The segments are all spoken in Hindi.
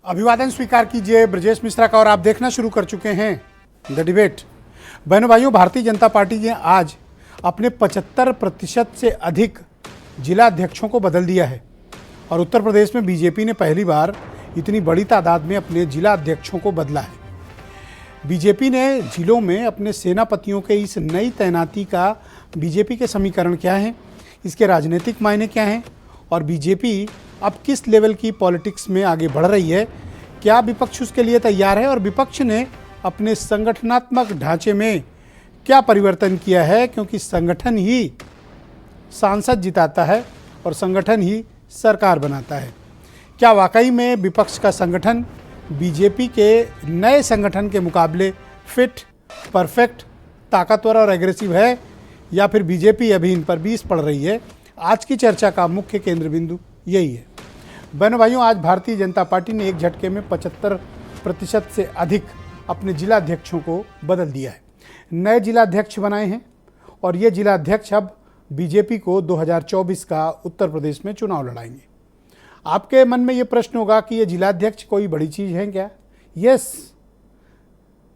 अभिवादन स्वीकार कीजिए ब्रजेश मिश्रा का और आप देखना शुरू कर चुके हैं द डिबेट। बहनों भाइयों, भारतीय जनता पार्टी ने आज अपने 75% से अधिक जिला अध्यक्षों को बदल दिया है और उत्तर प्रदेश में बीजेपी ने पहली बार इतनी बड़ी तादाद में अपने जिला अध्यक्षों को बदला है। बीजेपी ने जिलों में अपने सेनापतियों के इस नई तैनाती का बीजेपी के समीकरण क्या हैं, इसके राजनीतिक मायने क्या हैं और बीजेपी अब किस लेवल की पॉलिटिक्स में आगे बढ़ रही है, क्या विपक्ष उसके लिए तैयार है और विपक्ष ने अपने संगठनात्मक ढांचे में क्या परिवर्तन किया है, क्योंकि संगठन ही सांसद जिताता है और संगठन ही सरकार बनाता है। क्या वाकई में विपक्ष का संगठन बीजेपी के नए संगठन के मुकाबले फिट, परफेक्ट, ताकतवर और एग्रेसिव है या फिर बीजेपी अभी इन पर बीस पड़ रही है? आज की चर्चा का मुख्य केंद्र बिंदु यही है। बहनों भाइयों, आज भारतीय जनता पार्टी ने एक झटके में 75% से अधिक अपने जिलाध्यक्षों को बदल दिया है, नए जिलाध्यक्ष बनाए हैं और ये जिलाध्यक्ष अब बीजेपी को 2024 का उत्तर प्रदेश में चुनाव लड़ाएंगे। आपके मन में ये प्रश्न होगा कि ये जिलाध्यक्ष कोई बड़ी चीज़ है क्या? यस,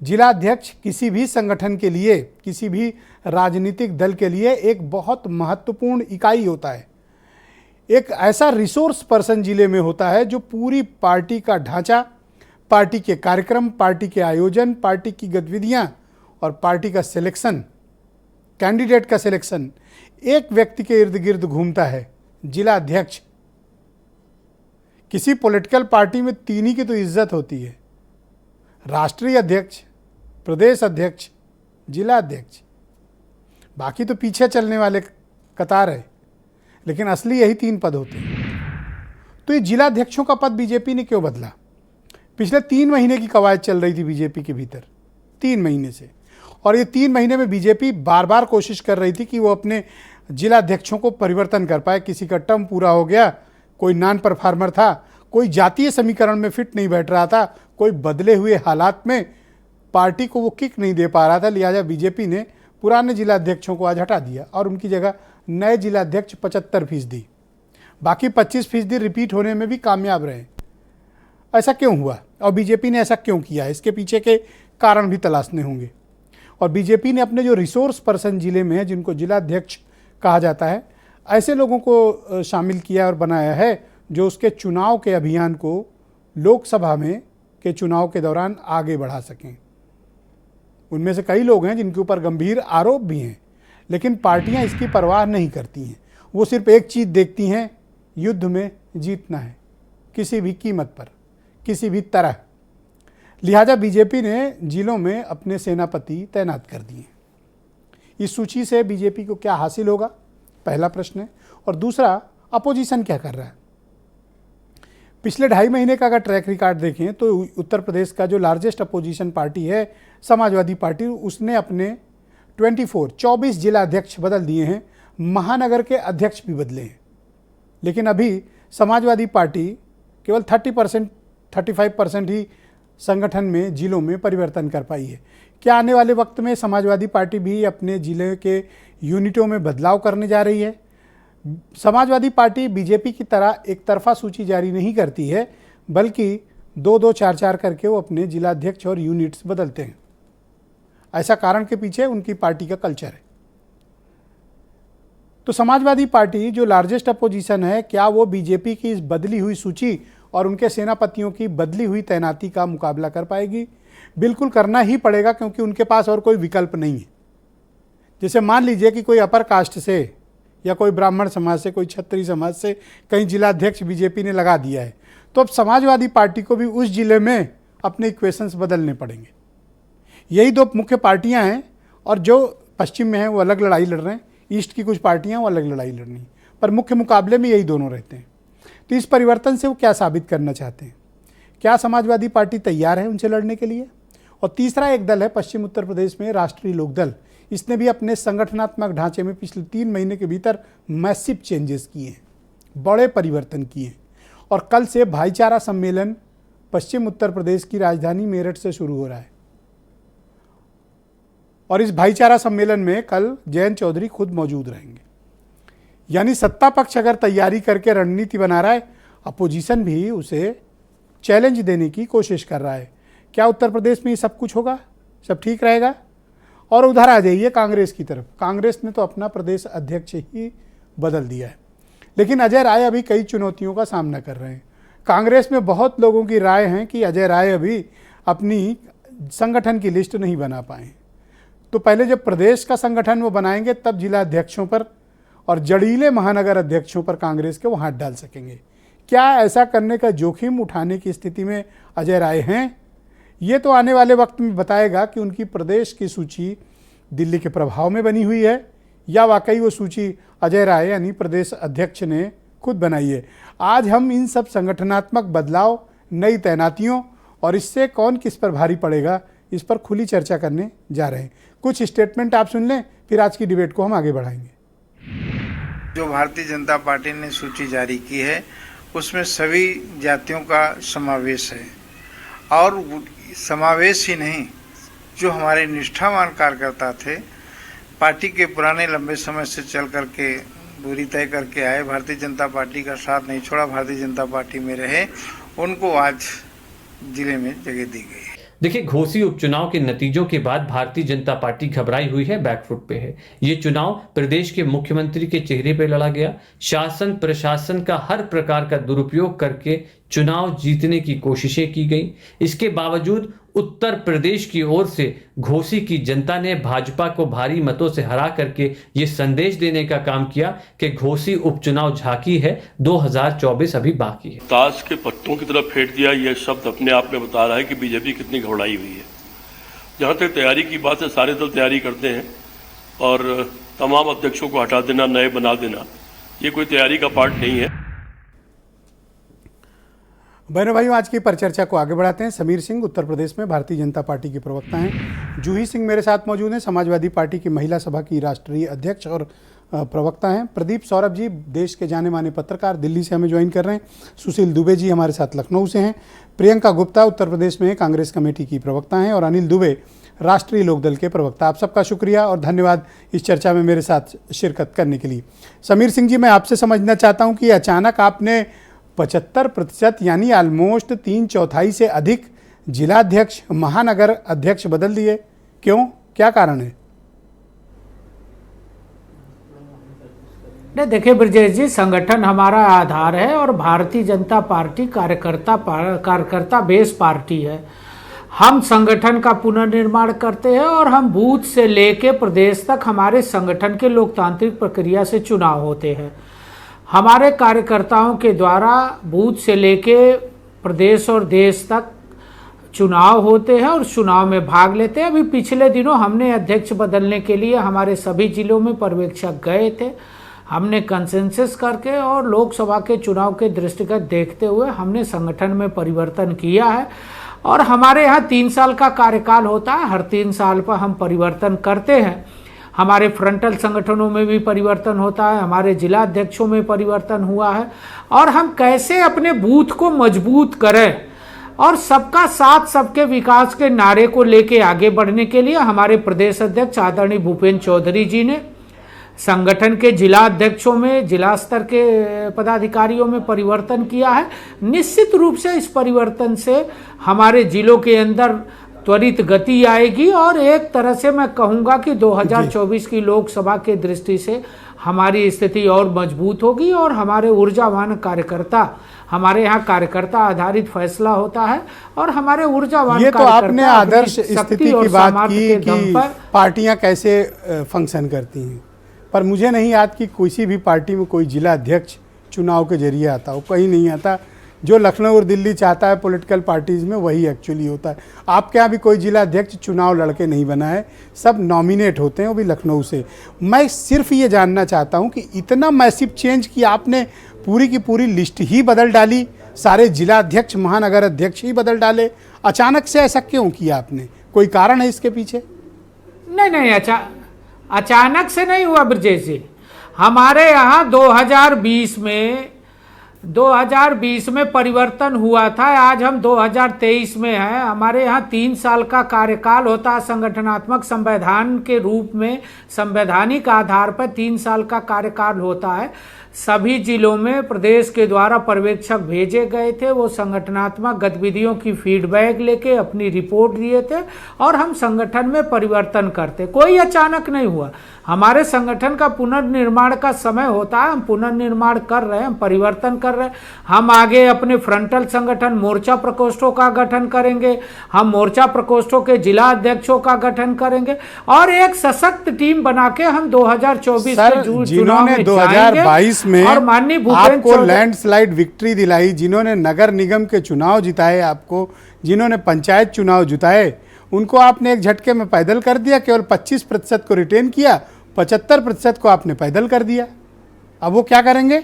जिलाध्यक्ष किसी भी संगठन के लिए, किसी भी राजनीतिक दल के लिए एक बहुत महत्वपूर्ण इकाई होता है। एक ऐसा रिसोर्स पर्सन जिले में होता है जो पूरी पार्टी का ढांचा, पार्टी के कार्यक्रम, पार्टी के आयोजन, पार्टी की गतिविधियां और पार्टी का सिलेक्शन, कैंडिडेट का सिलेक्शन एक व्यक्ति के इर्द गिर्द घूमता है, जिला अध्यक्ष। किसी पॉलिटिकल पार्टी में तीन ही की तो इज्जत होती है, राष्ट्रीय अध्यक्ष, प्रदेश अध्यक्ष, जिला अध्यक्ष। बाकी तो पीछे चलने वाले कतार है, लेकिन असली यही तीन पद होते हैं। तो ये जिलाध्यक्षों का पद बीजेपी ने क्यों बदला? पिछले 3 महीने की कवायद चल रही थी बीजेपी के भीतर, 3 महीने से, और ये 3 महीने में बीजेपी बार बार कोशिश कर रही थी कि वो अपने जिलाध्यक्षों को परिवर्तन कर पाए। किसी का टर्म पूरा हो गया, कोई नॉन परफॉर्मर था, कोई जातीय समीकरण में फिट नहीं बैठ रहा था, कोई बदले हुए हालात में पार्टी को वो किक नहीं दे पा रहा था, लिहाजा बीजेपी ने पुराने जिलाध्यक्षों को आज हटा दिया और उनकी जगह नए जिलाध्यक्ष 75%, बाकी 25% रिपीट होने में भी कामयाब रहे। ऐसा क्यों हुआ और बीजेपी ने ऐसा क्यों किया? इसके पीछे के कारण भी तलाशने होंगे। और बीजेपी ने अपने जो रिसोर्स पर्सन जिले में है, जिनको जिलाध्यक्ष कहा जाता है, ऐसे लोगों को शामिल किया और बनाया है जो उसके चुनाव के अभियान को लोकसभा में के चुनाव के दौरान आगे बढ़ा सकें। उनमें से कई लोग हैं जिनके ऊपर गंभीर आरोप भी हैं, लेकिन पार्टियां इसकी परवाह नहीं करती हैं। वो सिर्फ एक चीज़ देखती हैं, युद्ध में जीतना है किसी भी कीमत पर, किसी भी तरह। लिहाजा बीजेपी ने जिलों में अपने सेनापति तैनात कर दिए। इस सूची से बीजेपी को क्या हासिल होगा, पहला प्रश्न है। और दूसरा, अपोजिशन क्या कर रहा है? पिछले 2.5 महीने का अगर ट्रैक रिकॉर्ड देखें तो उत्तर प्रदेश का जो लार्जेस्ट अपोजिशन पार्टी है समाजवादी पार्टी, उसने अपने 24 जिला अध्यक्ष बदल दिए हैं, महानगर के अध्यक्ष भी बदले हैं। लेकिन अभी समाजवादी पार्टी केवल 35% ही संगठन में, जिलों में परिवर्तन कर पाई है। क्या आने वाले वक्त में समाजवादी पार्टी भी अपने जिले के यूनिटों में बदलाव करने जा रही है? समाजवादी पार्टी बीजेपी की तरह एक तरफा सूची जारी नहीं करती है, बल्कि 2-2, 4-4 करके वो अपने जिलाध्यक्ष और यूनिट्स बदलते हैं। ऐसा कारण के पीछे उनकी पार्टी का कल्चर है। तो समाजवादी पार्टी जो लार्जेस्ट अपोजिशन है, क्या वो बीजेपी की इस बदली हुई सूची और उनके सेनापतियों की बदली हुई तैनाती का मुकाबला कर पाएगी? बिल्कुल करना ही पड़ेगा, क्योंकि उनके पास और कोई विकल्प नहीं है। जैसे मान लीजिए कि कोई अपर कास्ट से या कोई ब्राह्मण समाज से, कोई क्षत्रिय समाज से कहीं जिलाध्यक्ष बीजेपी ने लगा दिया है, तो अब समाजवादी पार्टी को भी उस जिले में अपने इक्वेशंस बदलने पड़ेंगे। यही 2 मुख्य पार्टियां हैं और जो पश्चिम में हैं वो अलग लड़ाई लड़ रहे हैं, ईस्ट की कुछ पार्टियां वो अलग लड़ाई लड़ रही हैं, पर मुख्य मुकाबले में यही दोनों रहते हैं। तो इस परिवर्तन से वो क्या साबित करना चाहते हैं? क्या समाजवादी पार्टी तैयार है उनसे लड़ने के लिए? और तीसरा एक दल है पश्चिम उत्तर प्रदेश में, राष्ट्रीय लोकदल। इसने भी अपने संगठनात्मक ढांचे में पिछले 3 महीने के भीतर मैसिव चेंजेस किए हैं, बड़े परिवर्तन किए हैं। और कल से भाईचारा सम्मेलन पश्चिम उत्तर प्रदेश की राजधानी मेरठ से शुरू हो रहा है और इस भाईचारा सम्मेलन में कल जयंत चौधरी खुद मौजूद रहेंगे। यानी सत्ता पक्ष अगर तैयारी करके रणनीति बना रहा है, अपोजिशन भी उसे चैलेंज देने की कोशिश कर रहा है। क्या उत्तर प्रदेश में ये सब कुछ होगा, सब ठीक रहेगा? और उधर आ जाइए कांग्रेस की तरफ। कांग्रेस ने तो अपना प्रदेश अध्यक्ष ही बदल दिया है, लेकिन अजय राय अभी कई चुनौतियों का सामना कर रहे हैं। कांग्रेस में बहुत लोगों की राय है कि अजय राय अभी अपनी संगठन की लिस्ट नहीं बना पाए, तो पहले जब प्रदेश का संगठन वो बनाएंगे तब जिला अध्यक्षों पर और जड़ीले महानगर अध्यक्षों पर कांग्रेस के वो हाथ डाल सकेंगे। क्या ऐसा करने का जोखिम उठाने की स्थिति में अजय राय हैं? ये तो आने वाले वक्त में बताएगा कि उनकी प्रदेश की सूची दिल्ली के प्रभाव में बनी हुई है या वाकई वो सूची अजय राय यानी प्रदेश अध्यक्ष ने खुद बनाई है। आज हम इन सब संगठनात्मक बदलाव, नई तैनातियों और इससे कौन किस पर भारी पड़ेगा, इस पर खुली चर्चा करने जा रहे हैं। कुछ स्टेटमेंट आप सुन लें, फिर आज की डिबेट को हम आगे बढ़ाएंगे। जो भारतीय जनता पार्टी ने सूची जारी की है उसमें सभी जातियों का समावेश है, और समावेश ही नहीं, जो हमारे निष्ठावान कार्यकर्ता थे, पार्टी के पुराने लंबे समय से चल करके दूरी तय करके आए, भारतीय जनता पार्टी का साथ नहीं छोड़ा, भारतीय जनता पार्टी में रहे, उनको आज जिले में जगह दी गई है। देखिए, घोसी उपचुनाव के नतीजों के बाद भारतीय जनता पार्टी घबराई हुई है, बैकफुट पे है। ये चुनाव प्रदेश के मुख्यमंत्री के चेहरे पे लड़ा गया। शासन प्रशासन का हर प्रकार का दुरुपयोग करके चुनाव जीतने की कोशिशें की गई। इसके बावजूद उत्तर प्रदेश की ओर से घोसी की जनता ने भाजपा को भारी मतों से हरा करके ये संदेश देने का काम किया कि घोसी उपचुनाव झांकी है, 2024 अभी बाकी है। ताश के पत्तों की तरफ फेंट दिया, यह शब्द अपने आप में बता रहा है कि बीजेपी कितनी घबराई हुई है। जहां तक तैयारी की बात है, सारे दल तैयारी करते हैं और तमाम अध्यक्षों को हटा देना, नए बना देना, ये कोई तैयारी का पार्ट नहीं है। बहनों भाइयों, आज की परिचर्चा को आगे बढ़ाते हैं। समीर सिंह उत्तर प्रदेश में भारतीय जनता पार्टी के प्रवक्ता हैं। जूही सिंह मेरे साथ मौजूद हैं, समाजवादी पार्टी की महिला सभा की राष्ट्रीय अध्यक्ष और प्रवक्ता हैं। प्रदीप सौरभ जी देश के जाने माने पत्रकार दिल्ली से हमें ज्वाइन कर रहे हैं। सुशील दुबे जी हमारे साथ लखनऊ से हैं। प्रियंका गुप्ता उत्तर प्रदेश में कांग्रेस कमेटी की प्रवक्ता हैं और अनिल दुबे राष्ट्रीय लोकदल के प्रवक्ता। आप सबका शुक्रिया और धन्यवाद इस चर्चा में मेरे साथ शिरकत करने के लिए। समीर सिंह जी, मैं आपसे समझना चाहता हूँ कि अचानक आपने 75% यानी ऑलमोस्ट 3/4 से अधिक जिलाध्यक्ष, महानगर अध्यक्ष बदल दिए, क्यों, क्या कारण है? नहीं, देखिए ब्रजेश जी, संगठन हमारा आधार है और भारतीय जनता पार्टी कार्यकर्ता बेस पार्टी है। हम संगठन का पुनर्निर्माण करते हैं और हम बूथ से लेके प्रदेश तक हमारे संगठन के लोकतांत्रिक प्रक्रिया से चुनाव होते हैं। हमारे कार्यकर्ताओं के द्वारा बूथ से लेके प्रदेश और देश तक चुनाव होते हैं और चुनाव में भाग लेते हैं। अभी पिछले दिनों हमने अध्यक्ष बदलने के लिए हमारे सभी जिलों में पर्यवेक्षक गए थे। हमने कंसेंसस करके और लोकसभा के चुनाव के दृष्टिगत देखते हुए हमने संगठन में परिवर्तन किया है और हमारे यहाँ 3 साल का कार्यकाल होता है। हर 3 साल पर हम परिवर्तन करते हैं। हमारे फ्रंटल संगठनों में भी परिवर्तन होता है, हमारे जिला अध्यक्षों में परिवर्तन हुआ है और हम कैसे अपने बूथ को मजबूत करें और सबका साथ सबके विकास के नारे को लेके आगे बढ़ने के लिए हमारे प्रदेश अध्यक्ष आदरणीय भूपेंद्र चौधरी जी ने संगठन के जिला अध्यक्षों में, जिला स्तर के पदाधिकारियों में परिवर्तन किया है। निश्चित रूप से इस परिवर्तन से हमारे जिलों के अंदर त्वरित गति आएगी और एक तरह से मैं कहूंगा कि 2024 की लोकसभा के दृष्टि से हमारी स्थिति और मजबूत होगी और हमारे ऊर्जावान कार्यकर्ता, हमारे यहाँ कार्यकर्ता आधारित फैसला होता है और हमारे ऊर्जावान ये तो आपने आदर्श स्थिति की बात की कि पार्टियां कैसे फंक्शन करती हैं, पर मुझे नहीं याद कि किसी भी पार्टी में कोई जिला अध्यक्ष चुनाव के जरिए आता हो, कहीं नहीं आता। जो लखनऊ और दिल्ली चाहता है पॉलिटिकल पार्टीज़ में वही एक्चुअली होता है। आपके यहाँ भी कोई जिला अध्यक्ष चुनाव लड़के नहीं बना है, सब नॉमिनेट होते हैं, वो भी लखनऊ से। मैं सिर्फ ये जानना चाहता हूँ कि इतना मैसिव चेंज कि आपने पूरी की पूरी लिस्ट ही बदल डाली, सारे जिला अध्यक्ष, महानगर अध्यक्ष ही बदल डाले, अचानक से ऐसा क्यों किया आपने? कोई कारण है इसके पीछे? नहीं, अचानक से नहीं हुआ ब्रजेश जी। हमारे यहाँ 2020 में परिवर्तन हुआ था। आज हम 2023 में हैं। हमारे यहाँ 3 साल का कार्यकाल होता है संगठनात्मक संवैधान के रूप में, संवैधानिक आधार पर 3 साल का कार्यकाल होता है। सभी जिलों में प्रदेश के द्वारा पर्यवेक्षक भेजे गए थे। वो संगठनात्मक गतिविधियों की फीडबैक लेके अपनी रिपोर्ट दिए थे और हम संगठन में परिवर्तन करते। कोई अचानक नहीं हुआ। हमारे संगठन का पुनर्निर्माण का समय होता है, हम पुनर्निर्माण कर रहे हैं, हम परिवर्तन कर रहे हैं। हम आगे अपने फ्रंटल संगठन मोर्चा प्रकोष्ठों का गठन करेंगे, हम मोर्चा प्रकोष्ठों के जिला अध्यक्षों का गठन करेंगे और एक सशक्त टीम बना के हम 2024 सर, जिन्होंने 2022 में और माननीय आपको लैंडस्लाइड विक्ट्री दिलाई, जिन्होंने नगर निगम के चुनाव जिताए आपको, जिन्होंने पंचायत चुनाव जिताए, उनको आपने एक झटके में पैदल कर दिया। केवल 25% को रिटेन किया, 75% को आपने पैदल कर दिया। अब वो क्या करेंगे?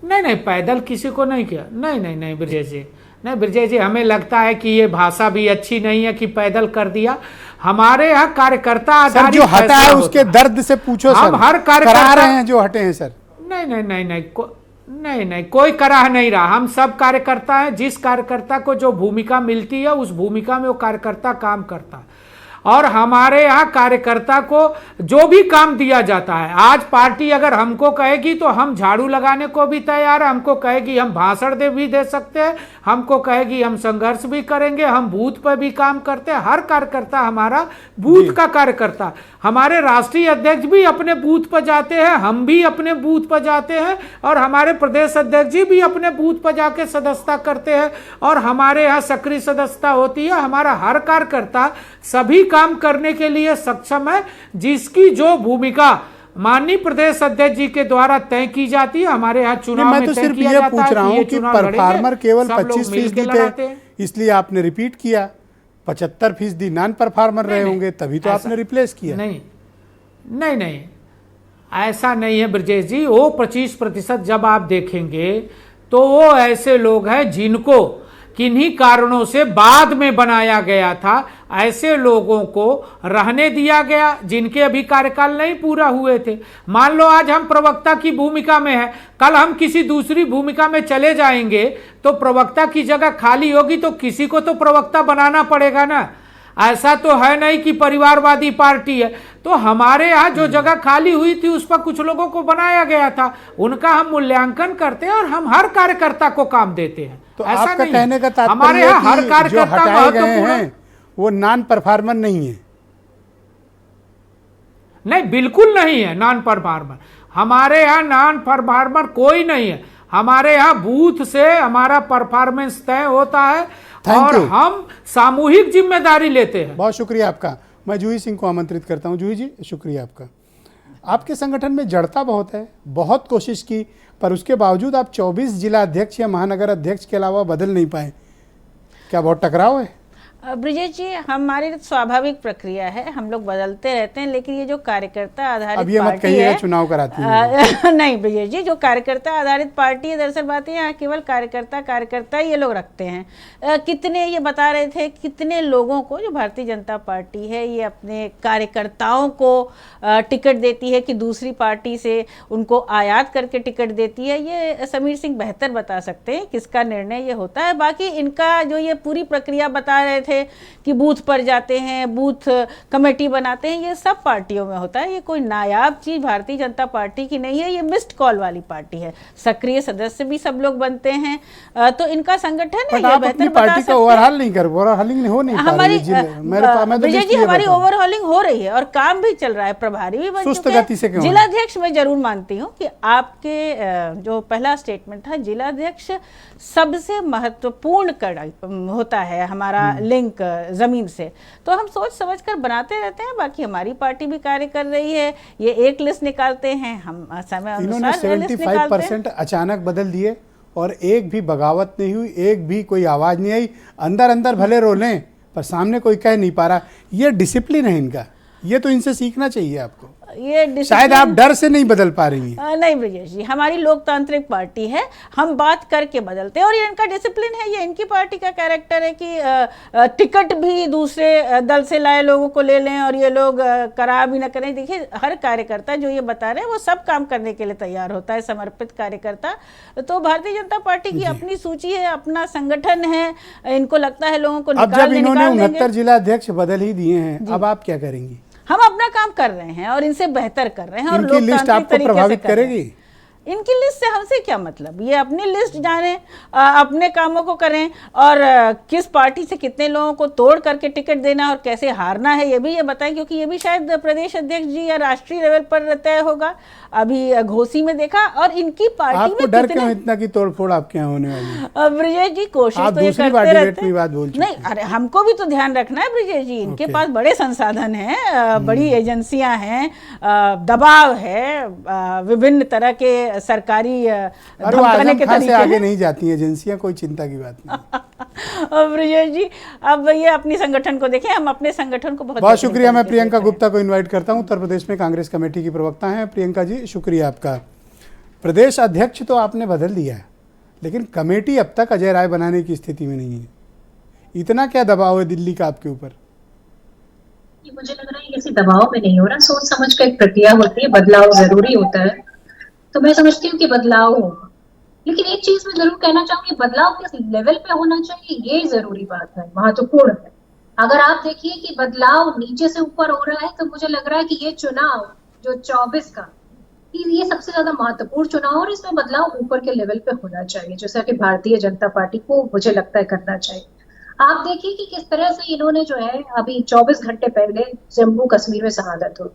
नहीं, पैदल किसी को नहीं किया। नहीं ब्रजेश जी, नहीं ब्रजेश जी, हमें लगता है कि ये भाषा भी अच्छी नहीं है कि पैदल कर दिया। हमारे यहाँ कार्यकर्ता आधारित जो हटा है उसके दर्द से पूछो सर। हम हर कार्यकर्ता करा रहे हैं जो हटे हैं सर। नहीं, कोई कराह नहीं रहा। हम सब कार्यकर्ता हैं। जिस कार्यकर्ता को जो भूमिका मिलती है उस भूमिका में वो कार्यकर्ता काम करता है और हमारे यहाँ कार्यकर्ता को जो भी काम दिया जाता है, आज पार्टी अगर हमको कहेगी तो हम झाड़ू लगाने को भी तैयार है, हमको कहेगी हम भाषण भी दे सकते हैं, हमको कहेगी हम संघर्ष भी करेंगे, हम बूथ पर भी काम करते हैं। हर कार्यकर्ता हमारा बूथ का कार्यकर्ता। हमारे राष्ट्रीय अध्यक्ष भी अपने बूथ पर जाते हैं, हम भी अपने बूथ पर जाते हैं और हमारे प्रदेश अध्यक्ष जी भी अपने बूथ पर जाके सदस्यता करते हैं और हमारे यहाँ सक्रिय सदस्यता होती है। हमारा हर कार्यकर्ता सभी काम करने के लिए सक्षम है, जिसकी जो भूमिका माननीय प्रदेश अध्यक्ष जी के द्वारा तय की जाती है। हमारे यहाँ चुनाव में मैं तो तय सिर्फ किया ये जाता पूछ रहा हूँ है कि परफार्मर केवल 25% थे, इसलिए आपने रिपीट किया। 75% नॉन परफार्मर रहे होंगे, तभी तो आपने रिप्लेस किया। नहीं, ऐसा नहीं है ब्रजेश जी। वो 25% जब आप देखेंगे तो वो ऐसे लोग हैं जिनको किन्हीं कारणों से बाद में बनाया गया था। ऐसे लोगों को रहने दिया गया जिनके अभी कार्यकाल नहीं पूरा हुए थे। मान लो आज हम प्रवक्ता की भूमिका में हैं, कल हम किसी दूसरी भूमिका में चले जाएंगे तो प्रवक्ता की जगह खाली होगी तो किसी को तो प्रवक्ता बनाना पड़ेगा ना। ऐसा तो है नहीं कि परिवारवादी पार्टी है। तो हमारे यहाँ जो जगह खाली हुई थी उस पर कुछ लोगों को बनाया गया था, उनका हम मूल्यांकन करते हैं और हम हर कार्यकर्ता को काम देते हैं। तो ऐसा आपका नहीं कहने का तात्पर्य हमारे यहाँ हर जो कार्यकर्ता हटाए गए महत्वपूर्ण हैं वो नॉन परफार्मर नहीं है। नहीं, बिल्कुल नहीं है नॉन परफार्मर। हमारे यहाँ नॉन परफार्मर कोई नहीं है। हमारे यहाँ बूथ से हमारा परफॉर्मेंस तय होता है और हम सामूहिक जिम्मेदारी लेते हैं। बहुत शुक्रिया आपका। मैं जूही सिंह को आमंत्रित करता हूं। जूही जी, शुक्रिया आपका। आपके संगठन में जड़ता बहुत है, बहुत कोशिश की, पर उसके बावजूद आप 24 जिला अध्यक्ष या महानगर अध्यक्ष के अलावा बदल नहीं पाए। क्या बहुत टकराव है? ब्रजेश जी, हमारी स्वाभाविक प्रक्रिया है, हम लोग बदलते रहते हैं, लेकिन ये जो कार्यकर्ता आधारित अब ये मत कहिए चुनाव कराती है नहीं ब्रजेश जी, जो कार्यकर्ता आधारित पार्टी है, दरअसल बात है यहाँ केवल कार्यकर्ता ये लोग रखते हैं। कितने ये बता रहे थे, कितने लोगों को जो भारतीय जनता पार्टी है ये अपने कार्यकर्ताओं को टिकट देती है कि दूसरी पार्टी से उनको आयात करके टिकट देती है। ये समीर सिंह बेहतर बता सकते हैं किसका निर्णय ये होता है। बाकी इनका जो ये पूरी प्रक्रिया बता रहे थे कि बूथ पर जाते हैं, बूथ कमेटी बनाते हैं, ये सब पार्टियों में होता है। ये कोई नायाब चीज भारतीय जनता पार्टी की नहीं है, ये मिस्ड कॉल वाली पार्टी है। सक्रिय सदस्य भी सब लोग बनते हैं, तो इनका संगठन है, ये बेहतर बता सकते हैं। ओवरहाल नहीं कर, ओवरहालिंग हो नहीं हमारी विजय जी, हमारी ओवरहॉलिंग हो रही है और काम भी चल रहा है, प्रभारी भी बन चुके हैं। जिलाध्यक्ष मैं जरूर मानती हूँ कि आपके जो पहला स्टेटमेंट था, जिलाध्यक्ष सबसे महत्वपूर्ण होता है हमारा लिंक जमीन से, तो हम सोच समझ कर बनाते रहते हैं। बाकी हमारी पार्टी भी कार्य कर रही है, ये एक लिस्ट निकालते हैं, हम समय अनुसार 75% अचानक बदल दिए और एक भी बगावत नहीं हुई, एक भी कोई आवाज नहीं आई। अंदर अंदर भले रोलें पर सामने कोई कह नहीं पा रहा। ये डिसिप्लिन है इनका, ये तो इनसे सीखना चाहिए आपको। ये शायद आप डर से नहीं बदल पा रही हैं। नहीं ब्रजेश जी, हमारी लोकतांत्रिक पार्टी है, हम बात करके बदलते हैं और ये इनका डिसिप्लिन है, ये इनकी पार्टी का कैरेक्टर है कि टिकट भी दूसरे दल से लाए लोगों को ले लें और ये लोग करा भी ना करें। देखिए, हर कार्यकर्ता जो ये बता रहे हैं वो सब काम करने के लिए तैयार होता है, समर्पित कार्यकर्ता। तो भारतीय जनता पार्टी की अपनी सूची है, अपना संगठन है, इनको लगता है लोगों को अब जब इन्होंने 69 जिला अध्यक्ष बदल ही दिए हैं, अब आप क्या करेंगी? हम अपना काम कर रहे हैं और इनसे बेहतर कर रहे हैं और इनकी लिस्ट आपको प्रभावित करेगी? इनकी लिस्ट से हमसे क्या मतलब, ये अपनी लिस्ट जाने, अपने कामों को करें, और किस पार्टी से कितने लोगों को तोड़ करके टिकट देना और कैसे हारना है ये भी ये बताएं, क्योंकि ये भी शायद प्रदेश अध्यक्ष जी या राष्ट्रीय लेवल पर तय होगा। अभी घोसी में देखा, और इनकी पार्टी आपको में डर क्यों इतना की तोड़फोड़ आपके यहाँ होने वाली है? ब्रिजेश जी कोशिश आप तो ये दूसरी करते बार रहते डिबेट में बात बोल चुके नहीं, अरे हमको भी तो ध्यान रखना है ब्रिजेश जी, इनके पास बड़े संसाधन हैं, बड़ी एजेंसियां हैं, दबाव है, विभिन्न तरह के सरकारी और वो धमकाने आजम के खान से तरीके आगे हैं। नहीं जाती एजेंसियां, कोई चिंता की बात नहीं। ब्रिजेश जी अब ये अपनी संगठन को देखें, हम अपने संगठन को बहुत बहुत शुक्रिया। मैं तरीके से प्रियंका देख रहे हैं। गुप्ता को इनवाइट करता हूं, उत्तर प्रदेश में कांग्रेस कमेटी की प्रवक्ता हैं। प्रियंका जी शुक्रिया आपका। प्रदेश अध्यक्ष तो आपने बदल दिया है, लेकिन कमेटी अब तक अजय राय बनाने की स्थिति में नहीं है। इतना क्या दबाव है दिल्ली का आपके ऊपर? मुझे लग रहा है किसी दबाव में नहीं हो रहा, सोच समझ कर एक प्रक्रिया होती है, बदलाव जरूरी होता है, तो मैं समझती हूँ कि बदलाव होगा। लेकिन एक चीज मैं जरूर कहना चाहूंगी, बदलाव किस लेवल पे होना चाहिए ये जरूरी बात है, महत्वपूर्ण है। अगर आप देखिए कि बदलाव नीचे से ऊपर हो रहा है, तो मुझे लग रहा है कि ये चुनाव जो 24 का, ये सबसे ज्यादा महत्वपूर्ण चुनाव, और इसमें बदलाव ऊपर के लेवल पे होना चाहिए, जैसा कि भारतीय जनता पार्टी को मुझे लगता है करना चाहिए। आप देखिए कि किस तरह से इन्होंने जो है अभी 24 घंटे पहले जम्मू कश्मीर में शहादत हुई,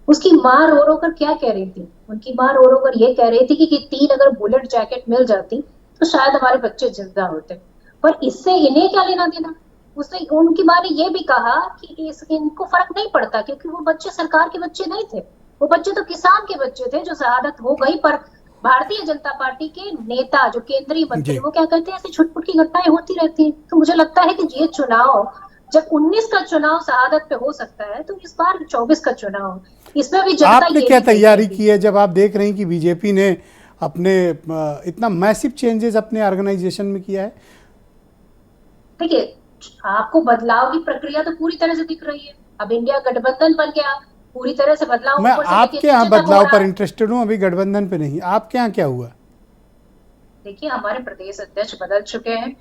उसकी मां रो रो कर क्या कह रही थी, उनकी मां रो रो कर ये कह रही थी कि 3 अगर बुलेट जैकेट मिल जाती तो शायद हमारे बच्चे जिंदा होते, पर इससे इन्हें क्या लेना देना। उससे उनकी मां ने ये भी कहा कि इनको फर्क नहीं पड़ता, क्योंकि वो बच्चे सरकार के बच्चे नहीं थे, वो बच्चे तो किसान के बच्चे थे जो शहादत हो गई। पर भारतीय जनता पार्टी के नेता जो केंद्रीय मंत्री, वो क्या कहते हैं, ऐसी छुटपुट की घटनाएं होती रहती हैं। तो मुझे लगता है कि ये चुनाव, जब 19 का चुनाव शहादत पे हो सकता है, तो इस बार 24 का चुनाव, इसमें भी जनता आपने क्या तैयारी की है जब आप देख रहे हैं कि बीजेपी ने अपने इतना मैसिव चेंजेस अपने ऑर्गेनाइजेशन में किया है? देखिए, आपको बदलाव की प्रक्रिया तो पूरी तरह से दिख रही है। अब इंडिया गठबंधन बन गया, पूरी तरह से बदलाव। मैं आपके यहाँ बदलाव पर इंटरेस्टेड हूँ, अभी गठबंधन पे नहीं। आपके यहाँ क्या हुआ? देखिए, हमारे प्रदेश अध्यक्ष बदल चुके हैं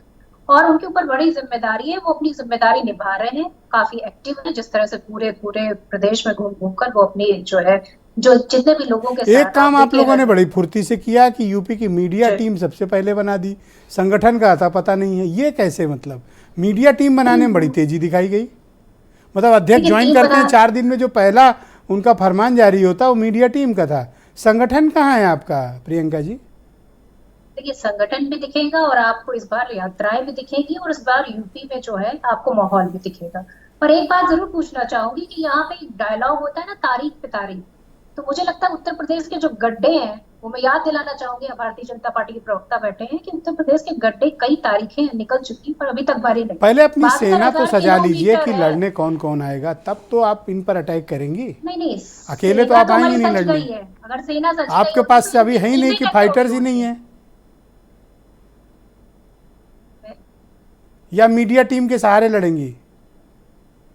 और उनके ऊपर बड़ी जिम्मेदारी है, वो अपनी जिम्मेदारी निभा रहे हैं, काफी एक्टिव है, जिस तरह से पूरे प्रदेश में घूम घूम कर वो अपनी जो है, जो जितने भी लोगों के एक काम आप लोगों ने बड़ी फुर्ती से किया कि यूपी की मीडिया टीम सबसे पहले बना दी, संगठन का आता पता नहीं है, ये कैसे? मतलब मीडिया टीम बनाने में बड़ी तेजी दिखाई गई। मतलब अध्यक्ष ज्वाइन करते हैं 4 दिन में, जो पहला उनका फरमान जारी होता वो मीडिया टीम का था। संगठन कहाँ है आपका प्रियंका जी? देखिए, संगठन भी दिखेगा और आपको इस बार यात्राएं भी दिखेगी, और इस बार यूपी में जो है आपको माहौल भी दिखेगा। पर एक बात जरूर पूछना चाहूंगी कि यहाँ पे एक डायलॉग होता है ना, तारीख पे तारीख, तो मुझे लगता है उत्तर प्रदेश के जो गड्ढे हैं, वो मैं याद दिलाना चाहूंगी, भारतीय जनता पार्टी के प्रवक्ता बैठे हैं, कि उत्तर प्रदेश के गड्ढे कई तारीखें निकल चुकी पर अभी तक भरी नहीं। पहले अपनी सेना तो सजा लीजिए कि लड़ने कौन कौन आएगा, तब तो आप इन पर अटैक करेंगी। नहीं, अकेले तो आप आएंगे नहीं लड़ने। अगर सेना सच गई आपके पास से अभी है ही नहीं कि फाइटर्स ही नहीं है, या मीडिया टीम के सहारे लड़ेंगी?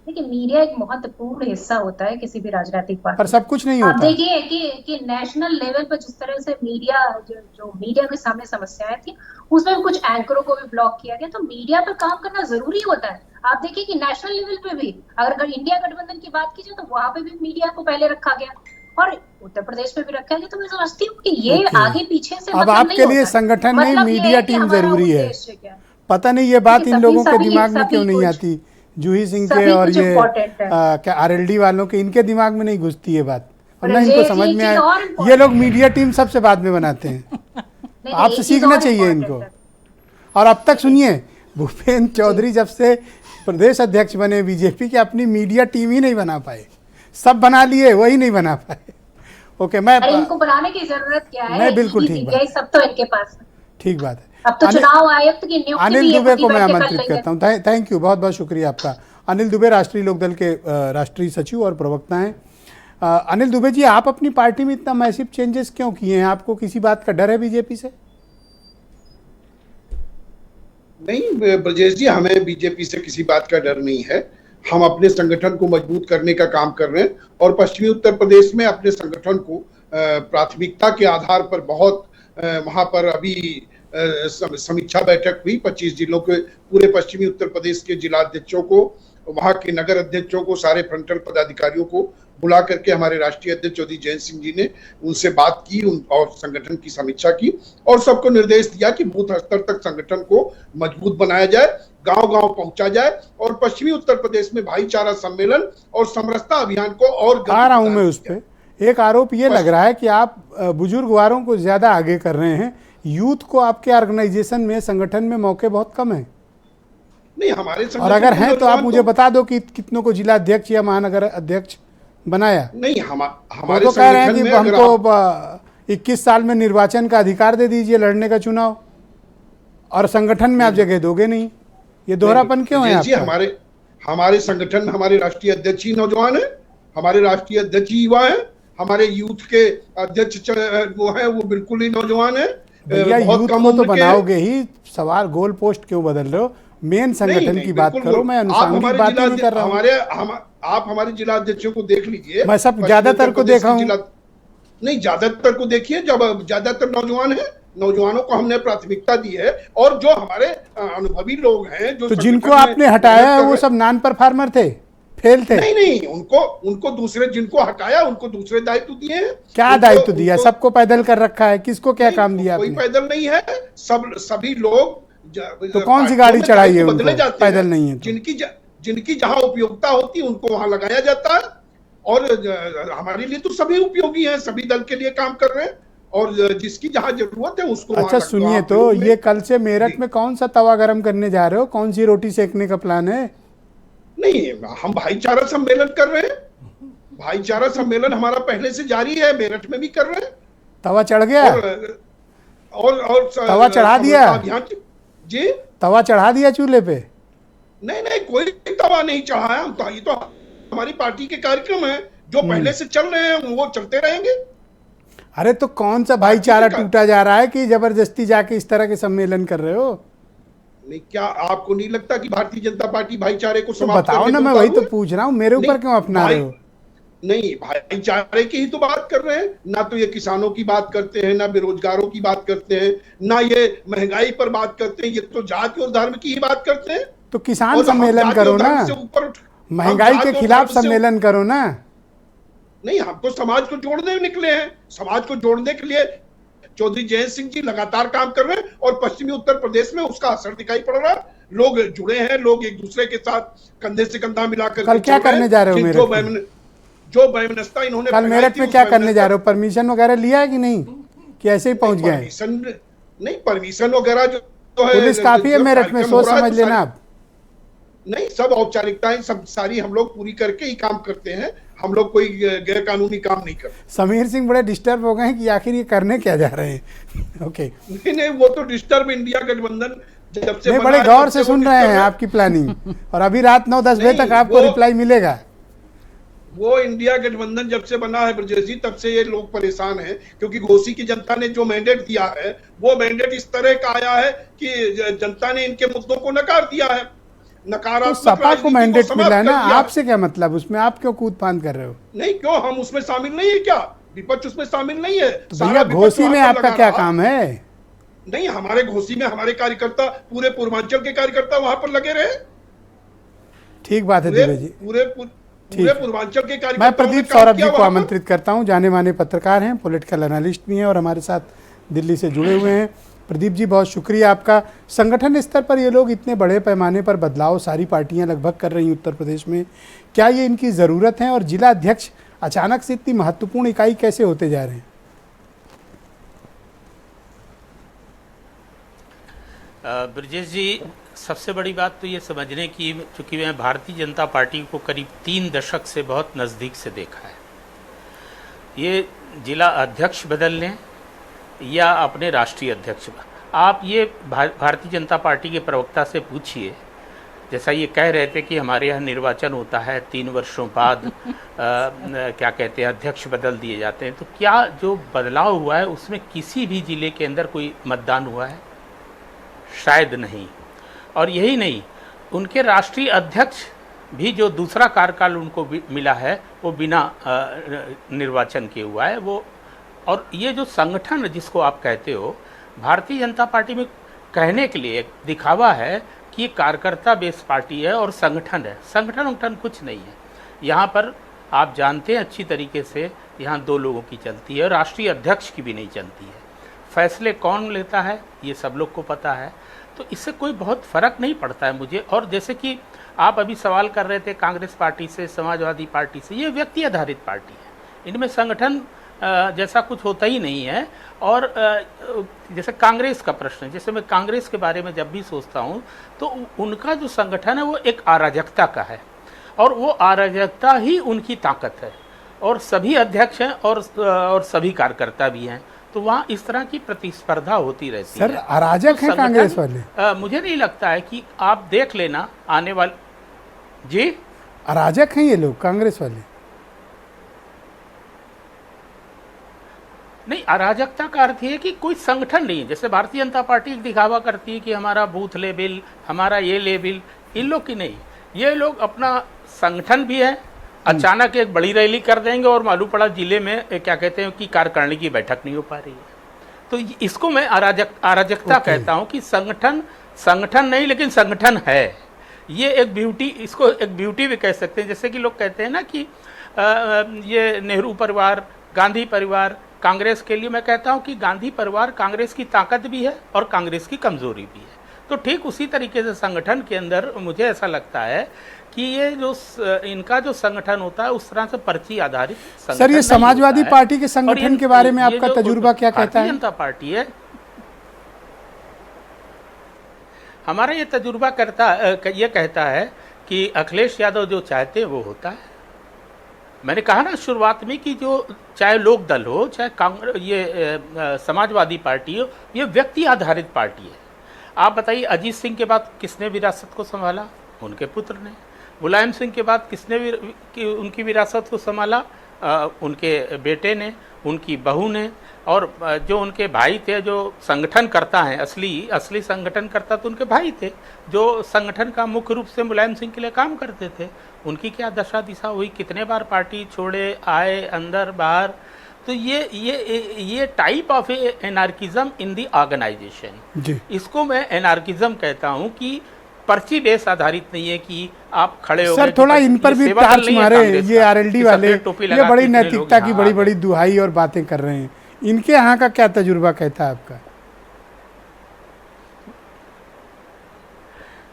देखिए, मीडिया एक महत्वपूर्ण हिस्सा होता है किसी भी राजनीतिक पार्टी, पर सब कुछ नहीं होता। आप देखिए कि नेशनल लेवल पर जिस तरह से मीडिया जो मीडिया के सामने समस्याएं थी, उसमें कुछ एंकरों को भी ब्लॉक किया गया, तो मीडिया पर काम करना जरूरी होता है। आप देखिए कि नेशनल लेवल पे भी अगर इंडिया गठबंधन की बात कीजिए, तो वहां पे भी मीडिया को पहले रखा गया और उत्तर प्रदेश में भी रखा गया। तो मैं समझती हूँ कि ये आगे पीछे से अब आपके लिए संगठन नहीं, मीडिया टीम जरूरी है। पता नहीं ये बात इन लोगों के दिमाग में क्यों नहीं आती, जूही सिंह के और ये क्या आरएलडी वालों के, इनके दिमाग में नहीं घुसती ये बात, और ना इनको समझ में आया। ये लोग मीडिया टीम सबसे बाद में बनाते हैं, आपसे सीखना चाहिए इनको। और अब तक सुनिए, भूपेंद्र चौधरी जब से प्रदेश अध्यक्ष बने बीजेपी के, अपनी मीडिया टीम ही नहीं बना पाए, सब बना लिए, वही नहीं बना पाए। ओके, मैं इनको बनाने की जरूरत क्या है? नहीं, बिल्कुल ठीक बात, सब तो इनके पास ठीक बात है। अब तो चुनाव आयुक्त की नियुक्ति अनिल दुबे को मैं आमंत्रित करता हूँ। थैंक यू, बहुत बहुत शुक्रिया आपका। अनिल दुबे राष्ट्रीय लोकदल के राष्ट्रीय सचिव और प्रवक्ता हैं। अनिल दुबे जी, आप अपनी पार्टी में इतना मैसिव चेंजेस क्यों किए हैं? आपको किसी बात का डर है बीजेपी से? नहीं ब्रजेश जी, हमें बीजेपी से किसी बात का डर नहीं है। हम अपने संगठन को मजबूत करने का काम कर रहे हैं और पश्चिमी उत्तर प्रदेश में अपने संगठन को प्राथमिकता के आधार पर बहुत वहां पर अभी समीक्षा बैठक हुई 25 जिलों के, पूरे पश्चिमी उत्तर प्रदेश के जिलाध्यक्षों को वहां के नगर अध्यक्षों को, सारे फ्रंटल पदाधिकारियों को बुला करके हमारे राष्ट्रीय अध्यक्ष चौधरी जयंत सिंह जी ने उनसे बात की और संगठन की समीक्षा की और सबको निर्देश दिया कि बूथ स्तर तक संगठन को मजबूत बनाया जाए, गांव-गांव पहुंचा जाए और पश्चिमी उत्तर प्रदेश में भाईचारा सम्मेलन और समरसता अभियान को और आ रहा हूं मैं उस पे। एक आरोप ये लग रहा है कि आप बुजुर्ग वालों को ज्यादा आगे कर रहे हैं, यूथ को आपके ऑर्गेनाइजेशन में, संगठन में मौके बहुत कम है। नहीं, हमारे और अगर हैं तो आप मुझे बता दो कि कितनों को जिला अध्यक्ष या महानगर अध्यक्ष बनाया। नहीं, हमारे तो कह रहे हैं कि हमको 21 साल में निर्वाचन का अधिकार दे दीजिए, लड़ने का चुनाव, और संगठन में आप जगह दोगे नहीं। ये दोहरापन क्यों है जी? हमारे संगठन में हमारे राष्ट्रीय अध्यक्ष ही नौजवान है, हमारे राष्ट्रीय अध्यक्ष ही युवा है, हमारे यूथ के अध्यक्ष वो है वो बिल्कुल ही नौजवान है। भैया यूथ को तो बनाओगे ही, सवाल गोल पोस्ट क्यों बदल रहे हो? मेन संगठन की बात करो, मैं अनुषंगिक बात नहीं कर रहा हूं। आप हमारे जिला अध्यक्षों को देख लीजिए। मैं सब ज्यादातर को देखा हूं। नहीं, ज्यादातर को देखिए, जब ज्यादातर नौजवान है, नौजवानों को हमने प्राथमिकता दी है। और जो हमारे अनुभवी लोग हैं, जो तो जिनको आपने हटाया है वो सब नॉन परफॉर्मर थे, फेल थे। नहीं, उनको दूसरे, जिनको हटाया उनको दूसरे दायित्व दिए हैं। क्या दायित्व दिया? सबको पैदल कर रखा है, किसको क्या काम दिया? कोई पैदल नहीं है, सभी लोग। तो कौन सी गाड़ी चढ़ाई है उनको? पैदल नहीं है। जिनकी जहां उपयोगिता होती है उनको वहां लगाया जाता है। और हमारे लिए तो सभी उपयोगी हैं, सभी दल के लिए काम कर रहे हैं और जिसकी जहां जरूरत है उसको। अच्छा सुनिए, तो ये कल से मेरठ में कौन सा तवा गरम करने जा रहे हो? कौन सी रोटी सेकने का प्लान है? नहीं, हम भाईचारा सम्मेलन कर रहे हैं। भाईचारा सम्मेलन हमारा पहले से जारी है, मेरठ में भी कर रहे हैं। तवा चढ़ गया और तवा चढ़ा दिया जी? तवा चढ़ा दिया चूल्हे पे? नहीं, कोई तवा नहीं चढ़ाया। ये तो हमारी पार्टी के कार्यक्रम है जो पहले से चल रहे हैं, वो चलते रहेंगे। अरे तो कौन सा भाईचारा टूटा जा रहा है कि जबरदस्ती जाके इस तरह के सम्मेलन कर रहे हो? नहीं, क्या आपको नहीं लगता कि भारतीय जनता पार्टी भाईचारे को समाप्त बताओ ना, मैं वही तो पूछ रहा हूँ, मेरे ऊपर क्यों अपना रहे हो? नहीं, भाईचारे की ही तो बात कर रहे हैं ना। तो ये किसानों की बात करते हैं, ना बेरोजगारों की बात करते हैं, ना ये महंगाई पर बात करते हैं। ये तो जाति और धर्म की ही बात करते हैं। तो किसान सम्मेलन करो ना, महंगाई के खिलाफ सम्मेलन करो ना। नहीं, हम तो समाज को जोड़ने निकले हैं। समाज को जोड़ने के लिए चौधरी जयंत सिंह जी लगातार काम कर रहे हैं और पश्चिमी उत्तर प्रदेश में उसका असर दिखाई पड़ रहा है। लोग जुड़े हैं, लोग एक दूसरे के साथ कंधे से कंधा मिलाकर। कल क्या करने जा रहे हो? जो वैमनस्यता इन्होंने कल मेरठ में क्या करने जा रहे हो? परमिशन वगैरह लिया है कि नहीं, कि ऐसे ही पहुंच गए? नहीं, परमिशन वगैरह जो है, पुलिस काफी है मेरठ में, सोच समझ लेना आप। नहीं, सब औपचारिकताएं सब सारी हम लोग पूरी करके ही काम करते हैं। हम लोग कोई गैर कानूनी काम नहीं करते। समीर सिंह बड़े डिस्टर्ब हो गए हैं कि आखिर ये करने क्या जा रहे हैं। ओके, नहीं, वो तो डिस्टर्ब इंडिया गठबंधन जब से बड़े गौर से सुन रहे हैं आपकी प्लानिंग, और अभी रात 9-10 बजे तक आपको रिप्लाई मिलेगा। वो इंडिया गठबंधन जब से बना है ब्रजेश जी, तब से ये लोग परेशान हैं, क्योंकि घोसी की जनता ने जो मैंडेट दिया है वो मैंडेट इस तरह का आया है कि जनता ने इनके मुद्दों को नकार दिया है। तो सपा को मैंडेट मिला है ना, आपसे क्या मतलब? उसमें आप क्यों कूद फांद कर रहे हो? नहीं, क्यों, हम उसमें शामिल नहीं है क्या? विपक्ष उसमें शामिल नहीं है? तो भैया घोसी में आपका क्या काम है? नहीं, हमारे घोसी में हमारे कार्यकर्ता, पूरे पूर्वांचल के कार्यकर्ता वहां पर लगे रहे। ठीक बात है दिव्य जी, पूरे पूर्वांचल के कार्यकर्ता। मैं प्रदीप सौरभ जी को आमंत्रित करता हूं, जाने माने पत्रकार हैं, पॉलिटिकल एनालिस्ट भी हैं और हमारे साथ दिल्ली से जुड़े हुए हैं। प्रदीप जी, बहुत शुक्रिया आपका। संगठन स्तर पर ये लोग इतने बड़े पैमाने पर बदलाव सारी पार्टियां लगभग कर रही हैं उत्तर प्रदेश में, क्या ये इनकी ज़रूरत है? और जिला अध्यक्ष अचानक से इतनी महत्वपूर्ण इकाई कैसे होते जा रहे हैं? ब्रजेश जी, सबसे बड़ी बात तो ये समझने की, चूँकि मैं भारतीय जनता पार्टी को करीब 3 दशक से बहुत नज़दीक से देखा है, ये जिला अध्यक्ष बदलने या अपने राष्ट्रीय अध्यक्ष, आप ये भारतीय जनता पार्टी के प्रवक्ता से पूछिए। जैसा ये कह रहे थे कि हमारे यहाँ निर्वाचन होता है 3 वर्षों बाद क्या कहते हैं, अध्यक्ष बदल दिए जाते हैं, तो क्या जो बदलाव हुआ है उसमें किसी भी ज़िले के अंदर कोई मतदान हुआ है? शायद नहीं। और यही नहीं, उनके राष्ट्रीय अध्यक्ष भी जो दूसरा कार्यकाल उनको मिला है वो बिना निर्वाचन के हुआ है वो। और ये जो संगठन जिसको आप कहते हो, भारतीय जनता पार्टी में कहने के लिए दिखावा है कि कि ये कार्यकर्ता बेस पार्टी है और संगठन है। संगठन कुछ नहीं है। यहाँ पर आप जानते हैं अच्छी तरीके से, यहाँ 2 लोगों की चलती है, राष्ट्रीय अध्यक्ष की भी नहीं चलती है। फैसले कौन लेता है ये सब लोग को पता है, तो इससे कोई बहुत फ़र्क नहीं पड़ता है मुझे। और जैसे कि आप अभी सवाल कर रहे थे कांग्रेस पार्टी से, समाजवादी पार्टी से, ये व्यक्ति आधारित पार्टी है, इनमें संगठन जैसा कुछ होता ही नहीं है। और जैसे कांग्रेस का प्रश्न है, जैसे मैं कांग्रेस के बारे में जब भी सोचता हूँ तो उनका जो संगठन है वो एक अराजकता का है, और वो अराजकता ही उनकी ताकत है, और सभी अध्यक्ष हैं और सभी कार्यकर्ता भी हैं, तो वहाँ इस तरह की प्रतिस्पर्धा होती रहती है। सर अराजक हैं कांग्रेस वाले? मुझे नहीं लगता है कि आप देख लेना आने वाले। जी, अराजक हैं ये लोग कांग्रेस वाले? नहीं, अराजकता का अर्थ ये है कि कोई संगठन नहीं है। जैसे भारतीय जनता पार्टी दिखावा करती है कि हमारा बूथ लेवल, हमारा ये लेवल, इन लोग की नहीं। ये लोग अपना संगठन भी है, अचानक एक बड़ी रैली कर देंगे और मालूम पड़ा जिले में क्या कहते हैं कि कार्यकारिणी की बैठक नहीं हो पा रही है। तो इसको मैं अराजकता कहता हूँ कि संगठन नहीं लेकिन संगठन है। ये एक ब्यूटी, इसको एक ब्यूटी भी कह सकते हैं। जैसे कि लोग कहते हैं ना कि ये नेहरू परिवार, गांधी परिवार कांग्रेस के लिए, मैं कहता हूं कि गांधी परिवार कांग्रेस की ताकत भी है और कांग्रेस की कमजोरी भी है। तो ठीक उसी तरीके से संगठन के अंदर मुझे ऐसा लगता है कि ये जो इनका जो संगठन होता है उस तरह से पर्ची आधारित संगठन। सर ये समाजवादी पार्टी के संगठन के बारे में आपका तजुर्बा क्या कहता है? भारतीय जनता पार्टी है, हमारा ये तजुर्बा ये कहता है कि अखिलेश यादव जो चाहते हैं वो होता है। मैंने कहा ना शुरुआत में कि जो चाहे लोक दल हो, चाहे कांग्रेस, ये समाजवादी पार्टी हो, ये व्यक्ति आधारित पार्टी है। आप बताइए, अजीत सिंह के बाद किसने विरासत को संभाला? उनके पुत्र ने। मुलायम सिंह के बाद किसने उनकी विरासत को संभाला? उनके बेटे ने, उनकी बहू ने, और जो उनके भाई थे जो संगठन करता है, असली संगठन करता तो उनके भाई थे, जो संगठन का मुख्य रूप से मुलायम सिंह के लिए काम करते थे। उनकी क्या दशा दिशा हुई, कितने बार पार्टी छोड़े, आए अंदर बाहर। तो ये type of anarchism in the organisation, इसको मैं एनार्किज्म कहता हूँ कि पर्ची बेस आधारित नहीं है कि आप खड़े हो। सर थोड़ा इन पर भी टार्च मारे ये आरएलडी वाले, ये बड़ी नैतिकता की बड़ी दुहाई और बातें कर रहे हैं। इनके यहाँ का क्या तजुर्बा कहता है आपका?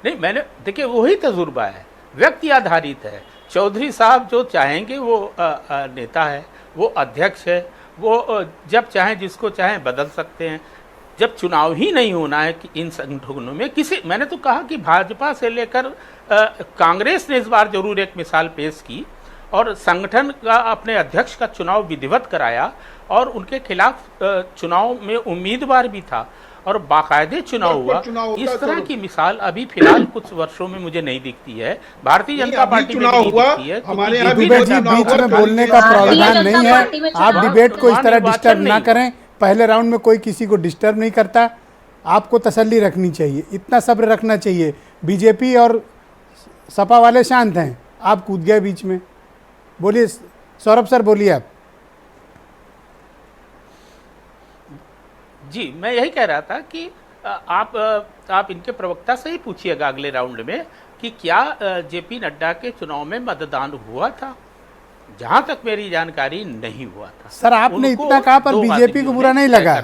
नहीं, मैंने देखिए वही तजुर्बा है, व्यक्ति आधारित है। चौधरी साहब जो चाहेंगे वो नेता है, वो अध्यक्ष है, वो जब चाहें जिसको चाहें बदल सकते हैं। जब चुनाव ही नहीं होना है कि इन संगठनों में मैंने तो कहा कि भाजपा से लेकर कांग्रेस ने इस बार जरूर एक मिसाल पेश की और संगठन का अपने अध्यक्ष का चुनाव विधिवत कराया और उनके खिलाफ चुनाव में उम्मीदवार भी था और बाकायदे चुनाव हुआ। इस तरह की मिसाल अभी फिलहाल कुछ वर्षों में मुझे नहीं दिखती है। भारतीय जनता पार्टी में नहीं दिखती है। हमारे यहाँ बीच में बोलने का प्रावधान नहीं है। आप डिबेट को इस तरह डिस्टर्ब ना करें। पहले राउंड में कोई किसी को डिस्टर्ब नहीं करता। आपको तसल्ली रखनी चाहिए, इतना सब्र रखना चाहिए। बीजेपी और सपा वाले शांत हैं, आप कूद गए बीच में। बोलिए सौरभ सर, बोलिए आप। जी, मैं यही कह रहा था कि आप इनके प्रवक्ता से ही पूछिएगा अगले राउंड में कि क्या जेपी नड्डा के चुनाव में मतदान हुआ था। जहां तक मेरी जानकारी नहीं हुआ था। सर आपने इतना कहा पर बीजेपी को बुरा नहीं लगा।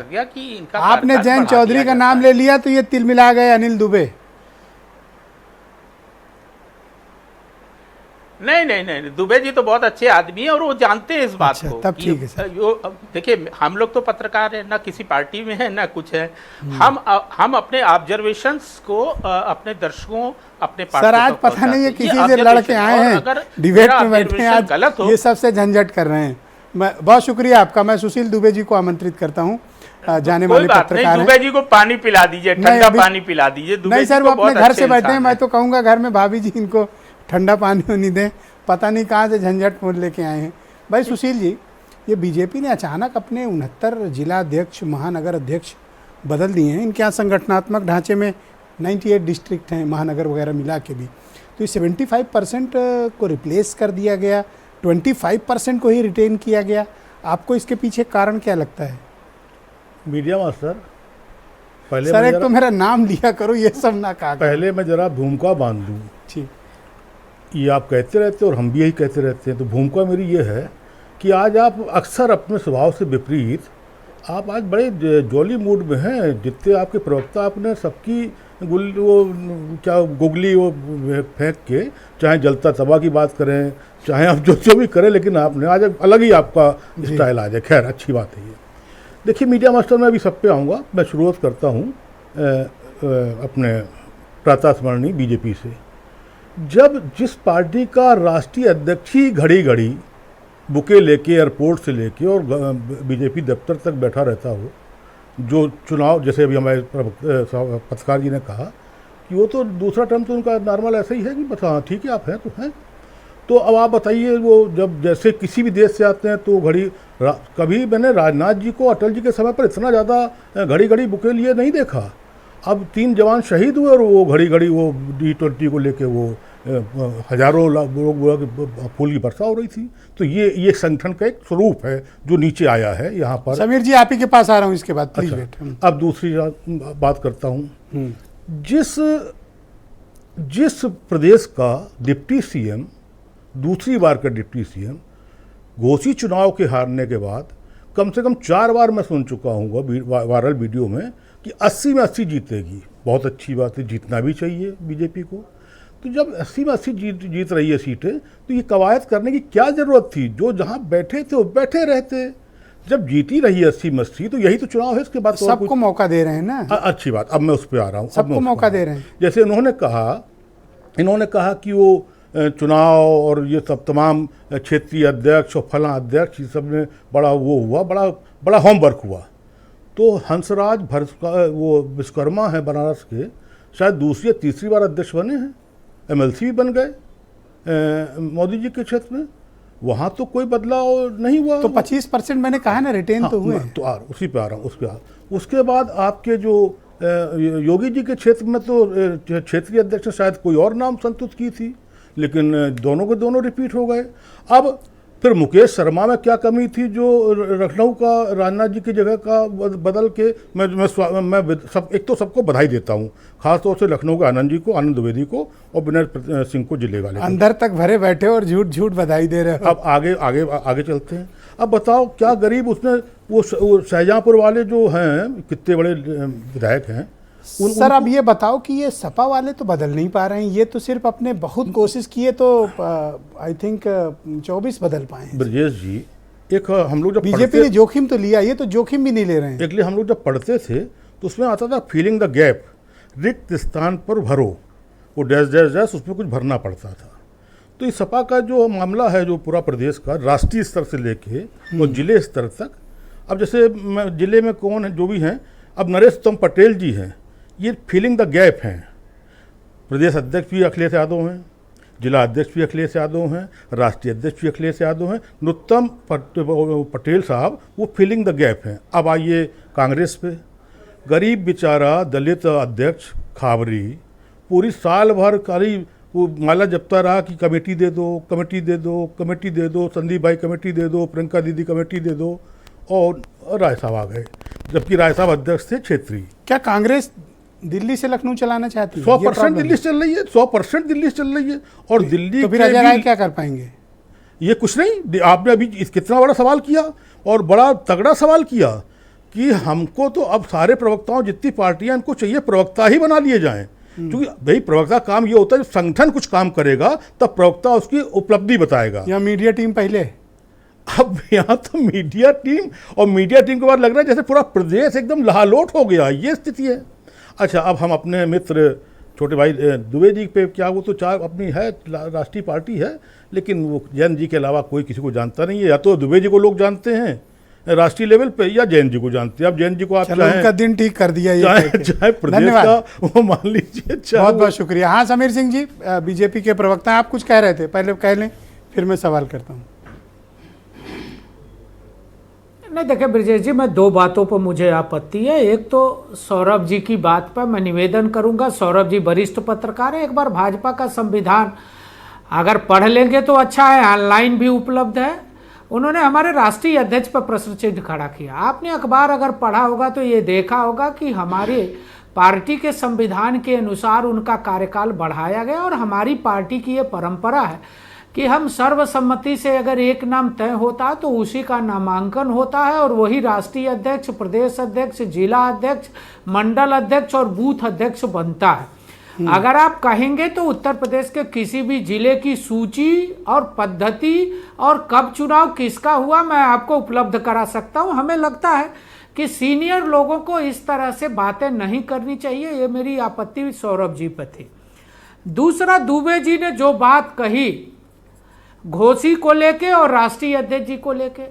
आपने जयंत चौधरी का नाम ले लिया तो ये तिलमिला गए अनिल दुबे। नहीं, दुबे जी तो बहुत अच्छे आदमी है और वो जानते हैं इस बात को। तब ठीक है सर। देखिए, हम लोग तो पत्रकार हैं, ना किसी पार्टी में है ना कुछ है। हम अपने ऑब्जर्वेशंस को अपने दर्शकों, अपने सर आज पता नहीं है किसी से लड़के आए हैं डिबेट में बैठे हैं, आज ये सबसे झंझट कर रहे हैं। मैं बहुत शुक्रिया आपका। मैं सुशील दुबे जी को आमंत्रित करता हूँ, जाने माने पत्रकार हैं। दुबे जी को पानी पिला दीजिए, ठंडा पानी पिला दीजिए। नहीं सर, वो अपने घर से बैठे हैं। मैं तो कहूँगा घर में भाभी जी इनको ठंडा पानी नहीं दें, पता नहीं कहाँ से झंझट मोड़ लेके आए हैं। भाई सुशील जी, ये बीजेपी ने अचानक अपने 69 जिला अध्यक्ष, महानगर अध्यक्ष बदल दिए हैं। इनके यहाँ संगठनात्मक ढांचे में 98 डिस्ट्रिक्ट हैं, महानगर वगैरह मिला के भी। तो ये 75% को रिप्लेस कर दिया गया, 25% को ही रिटेन किया गया। आपको इसके पीछे कारण क्या लगता है? मीडिया मास्टर, पहले सर मैं एक जरा- तो मेरा नाम लिया करो, ये सब ना कहा करो। पहले मैं जरा भूमिका बांध दूँ। ठीक। ये आप कहते रहते और हम भी यही कहते रहते हैं। तो भूमिका मेरी ये है कि आज आप अक्सर अपने स्वभाव से विपरीत आप आज बड़े जॉली मूड में हैं। जितने आपके प्रवक्ता, आपने सबकी गुगली वो फेंक के, चाहे जलता तवा की बात करें, चाहे आप जो भी करें, लेकिन आपने आज एक अलग ही आपका स्टाइल आ जाए। खैर अच्छी बात है ये। देखिए मीडिया मास्टर, मैं अभी सब पे आऊँगा। मैं शुरुआत करता हूँ अपने प्रातः स्मरणीय बीजेपी से। जब जिस पार्टी का राष्ट्रीय अध्यक्ष ही घड़ी घड़ी बुके लेके एयरपोर्ट से लेके और बीजेपी दफ्तर तक बैठा रहता हो, जो चुनाव, जैसे अभी हमारे पत्रकार जी ने कहा कि वो तो दूसरा टर्म तो उनका नॉर्मल ऐसा ही है कि बस हाँ ठीक है आप हैं तो हैं। तो अब आप बताइए, वो जब जैसे किसी भी देश से आते हैं तो कभी मैंने राजनाथ जी को अटल जी के समय पर इतना ज़्यादा घड़ी घड़ी बुके लिए नहीं देखा। अब 3 जवान शहीद हुए और वो घड़ी घड़ी वो D20 को लेके वो हजारों लोग फूल की वर्षा हो रही थी। तो ये संगठन का एक स्वरूप है जो नीचे आया है यहाँ पर। समीर जी आप ही के पास आ रहा हूँ इसके बाद, प्लीज वेट। अब दूसरी बात करता हूँ। जिस प्रदेश का डिप्टी सीएम, दूसरी बार का डिप्टी सीएम, घोसी चुनाव के हारने के बाद कम से कम 4 बार मैं सुन चुका हूँ वायरल वीडियो में कि 80 में 80 जीतेगी। बहुत अच्छी बात है, जीतना भी चाहिए बीजेपी को। तो जब 80 में 80 जीत रही है सीटें, तो ये कवायद करने की क्या ज़रूरत थी? जो जहाँ बैठे थे वो बैठे रहते। जब जीती रही है 80 में 80, तो यही तो चुनाव है। इसके बाद तो सबको मौका दे रहे हैं ना। अच्छी बात। अब मैं उस पर आ रहा हूँ। सबको मौका दे रहे हैं। जैसे इन्होंने कहा कि वो चुनाव और ये सब तमाम क्षेत्रीय अध्यक्ष और फला अध्यक्ष, ये सब में बड़ा वो हुआ, बड़ा होमवर्क हुआ। तो हंसराज वो विश्वकर्मा है बनारस के, शायद दूसरी या तीसरी बार अध्यक्ष बने हैं। MLC भी बन गए मोदी जी के क्षेत्र में। वहाँ तो कोई बदलाव नहीं हुआ। तो 25% मैंने कहा ना रिटेन तो हुए। तो उसी पे आ रहा हूँ। उसके बाद आपके जो योगी जी के क्षेत्र में तो क्षेत्रीय अध्यक्ष ने शायद कोई और नाम संतुष्ट की थी, लेकिन दोनों के दोनों रिपीट हो गए। अब फिर मुकेश शर्मा में क्या कमी थी जो लखनऊ का राजनाथ जी की जगह का बदल के मैं एक तो सबको बधाई देता हूँ, खासतौर से लखनऊ के आनंद जी को, आनंद द्विवेदी को और विनय सिंह को जिले वाले। अंदर तक भरे बैठे और झूठ झूठ बधाई दे रहे हो। अब आगे चलते हैं। अब बताओ क्या गरीब उसने वो शाहजहाँपुर वाले जो हैं, कितने बड़े विधायक हैं। सर अब ये बताओ कि ये सपा वाले तो बदल नहीं पा रहे हैं, ये तो सिर्फ अपने बहुत कोशिश किए तो आई थिंक 24 बदल पाए हैं। ब्रजेश जी, एक हम लोग जब बीजेपी ने जोखिम तो लिया, ये तो जोखिम भी नहीं ले रहे हैं। इसलिए हम लोग जब पढ़ते थे तो उसमें आता था फीलिंग द गैप, रिक्त स्थान पर भरो, वो डैश डैश डैश उसमें कुछ भरना पड़ता था। तो इस सपा का जो मामला है, जो पूरा प्रदेश का राष्ट्रीय स्तर से लेके और जिले स्तर तक, अब जैसे जिले में कौन है जो भी हैं, अब नरेश उत्तम पटेल जी हैं, ये फीलिंग द गैप हैं। प्रदेश अध्यक्ष भी अखिलेश यादव हैं, जिला अध्यक्ष भी अखिलेश यादव हैं, राष्ट्रीय अध्यक्ष भी अखिलेश यादव हैं। उत्तम पटेल साहब वो फीलिंग द गैप हैं। अब आइए कांग्रेस पे, गरीब बेचारा दलित अध्यक्ष खाबरी पूरी साल भर खाली वो माला जपता रहा कि कमेटी दे दो, कमेटी दे दो, कमेटी दे दो, संदीप भाई कमेटी दे दो, प्रियंका दीदी कमेटी दे दो, और राय साहब आ गए, जबकि राय साहब अध्यक्ष थे क्षेत्रीय। क्या कांग्रेस दिल्ली से लखनऊ चलाना चाहती है? 100% दिल्ली से चल रही है, 100% दिल्ली से चल रही है। और दिल्ली तो फिर अजय राय क्या कर पाएंगे? ये कुछ नहीं। आपने अभी कितना बड़ा सवाल किया और बड़ा तगड़ा सवाल किया कि हमको तो अब सारे प्रवक्ताओं, जितनी पार्टियां, इनको चाहिए प्रवक्ता ही बना लिए जाएं। क्योंकि भाई प्रवक्ता काम ये होता है, जब संगठन कुछ काम करेगा तब प्रवक्ता उसकी उपलब्धि बताएगा। या मीडिया टीम पहले। अब यहाँ तो मीडिया टीम, और मीडिया टीम के बाद लग रहा है जैसे पूरा प्रदेश एकदम लहालोट हो गया, ये स्थिति है। अच्छा, अब हम अपने मित्र छोटे भाई द्विवेदी जी पे, क्या वो तो चार अपनी है राष्ट्रीय पार्टी है, लेकिन वो जैन जी के अलावा कोई किसी को जानता नहीं है। या तो द्विवेदी को लोग जानते हैं राष्ट्रीय लेवल पे, या जैन जी को जानते हैं। अब जैन जी को आप उनका दिन ठीक कर दिया, चाहे प्रदेश का वो मान लीजिए। बहुत बहुत शुक्रिया। हाँ समीर सिंह जी, बीजेपी के प्रवक्ता, आप कुछ कह रहे थे, पहले कह लें फिर मैं सवाल करता हूँ। नहीं देखिए ब्रजेश जी, मैं दो बातों पर मुझे आपत्ति है। एक तो सौरभ जी की बात पर मैं निवेदन करूंगा, सौरभ जी वरिष्ठ पत्रकार है, एक बार भाजपा का संविधान अगर पढ़ लेंगे तो अच्छा है, ऑनलाइन भी उपलब्ध है। उन्होंने हमारे राष्ट्रीय अध्यक्ष पर प्रश्न चिन्ह खड़ा किया। आपने अखबार अगर पढ़ा होगा तो ये देखा होगा कि हमारे पार्टी के संविधान के अनुसार उनका कार्यकाल बढ़ाया गया और हमारी पार्टी की ये परंपरा है कि हम सर्वसम्मति से अगर एक नाम तय होता है तो उसी का नामांकन होता है और वही राष्ट्रीय अध्यक्ष, प्रदेश अध्यक्ष, जिला अध्यक्ष, मंडल अध्यक्ष और बूथ अध्यक्ष बनता है। अगर आप कहेंगे तो उत्तर प्रदेश के किसी भी जिले की सूची और पद्धति और कब चुनाव किसका हुआ मैं आपको उपलब्ध करा सकता हूं। हमें लगता है कि सीनियर लोगों को इस तरह से बातें नहीं करनी चाहिए, ये मेरी आपत्ति सौरभ जी पर थी। दूसरा, दुबे जी ने जो बात कही घोसी को लेके और राष्ट्रीय अध्यक्ष जी को लेके,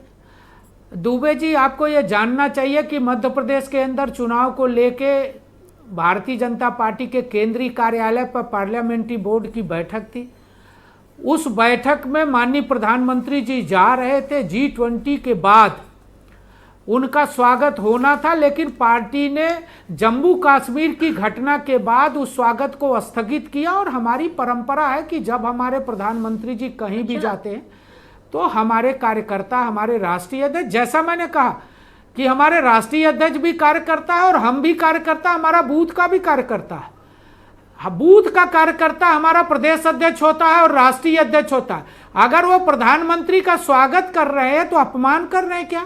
दुबे जी आपको ये जानना चाहिए कि मध्य प्रदेश के अंदर चुनाव को लेके भारतीय जनता पार्टी के केंद्रीय कार्यालय पर पार्लियामेंट्री बोर्ड की बैठक थी। उस बैठक में माननीय प्रधानमंत्री जी जा रहे थे। G20 के बाद उनका स्वागत होना था, लेकिन पार्टी ने जम्मू कश्मीर की घटना के बाद उस स्वागत को स्थगित किया। और हमारी परंपरा है कि जब हमारे प्रधानमंत्री जी कहीं भी जाते हैं तो हमारे कार्यकर्ता, हमारे राष्ट्रीय अध्यक्ष, जैसा मैंने कहा कि हमारे राष्ट्रीय अध्यक्ष भी कार्यकर्ता है और हम भी कार्यकर्ता, हमारा बूथ का भी कार्यकर्ता है। बूथ का कार्यकर्ता हमारा प्रदेश अध्यक्ष होता है और राष्ट्रीय अध्यक्ष होता है। अगर वो प्रधानमंत्री का स्वागत कर रहे हैं तो अपमान कर रहे हैं क्या?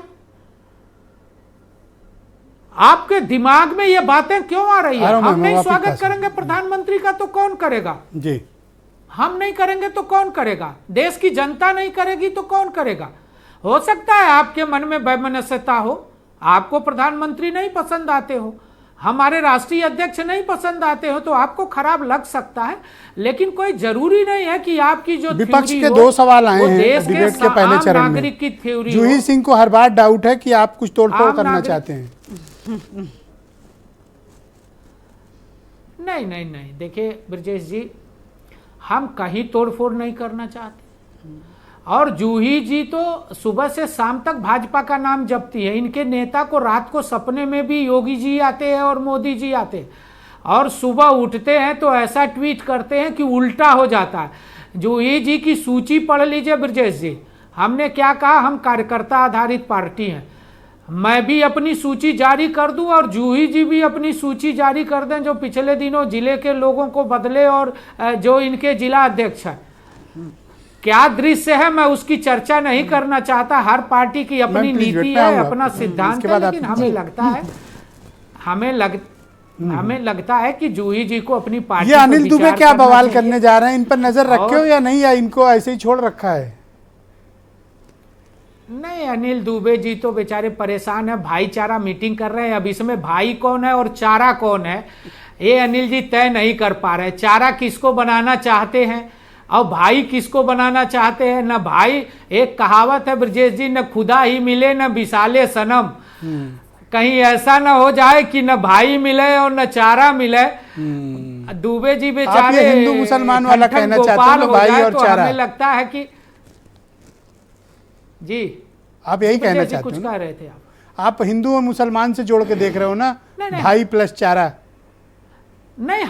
आपके दिमाग में ये बातें क्यों आ रही है? हम नहीं स्वागत करेंगे प्रधानमंत्री का तो कौन करेगा जी? हम नहीं करेंगे तो कौन करेगा? देश की जनता नहीं करेगी तो कौन करेगा? हो सकता है आपके मन में वैमनस्यता हो, आपको प्रधानमंत्री नहीं पसंद आते हो, हमारे राष्ट्रीय अध्यक्ष नहीं पसंद आते हो, तो आपको खराब लग सकता है, लेकिन कोई जरूरी नहीं है कि आपकी जो विपक्ष के दो सवाल आए हैं डिबेट के पहले चरण में। नागरिक की थ्योरी जूही सिंह को हर बार डाउट है कि आप कुछ तोड़फोड़ करना चाहते हैं। नहीं नहीं नहीं, देखिए ब्रजेश जी, हम कहीं तोड़फोड़ नहीं करना चाहते। और जूही जी तो सुबह से शाम तक भाजपा का नाम जपती है। इनके नेता को रात को सपने में भी योगी जी आते हैं और मोदी जी आते हैं, और सुबह उठते हैं तो ऐसा ट्वीट करते हैं कि उल्टा हो जाता है। जूही जी की सूची पढ़ लीजिए ब्रजेश जी। हमने क्या कहा? हम कार्यकर्ता आधारित पार्टी हैं। मैं भी अपनी सूची जारी कर दूं और जूही जी भी अपनी सूची जारी कर दें, जो पिछले दिनों जिले के लोगों को बदले और जो इनके जिला अध्यक्ष है। क्या दृश्य है मैं उसकी चर्चा नहीं करना चाहता। हर पार्टी की अपनी नीति है, अपना सिद्धांत है, लेकिन हमें लगता है कि जूही जी को अपनी पार्टी। ये अनिल दुबे क्या बवाल करने जा रहे हैं, इन पर नजर रखे हो या नहीं, या इनको ऐसे ही छोड़ रखा है? नहीं, अनिल दुबे जी तो बेचारे परेशान है, भाईचारा मीटिंग कर रहे हैं। अब इसमें भाई कौन है और चारा कौन है ये अनिल जी तय नहीं कर पा रहे। चारा किसको बनाना चाहते हैं और भाई किसको बनाना चाहते हैं? न भाई, एक कहावत है ब्रजेश जी, न खुदा ही मिले न विशाले सनम। कहीं ऐसा न हो जाए कि न भाई मिले और न चारा मिले। दुबे जी बेचारे हिंदू मुसलमान वाला कहना चाहते हैं, भाई और चारा। हमें लगता है कि जी आप यही कहना चाहते हैं, कुछ कह रहे थे आप हिंदू और मुसलमान से जोड़ के देख रहे हो ना? नहीं, भाई प्लस चारा। नहीं,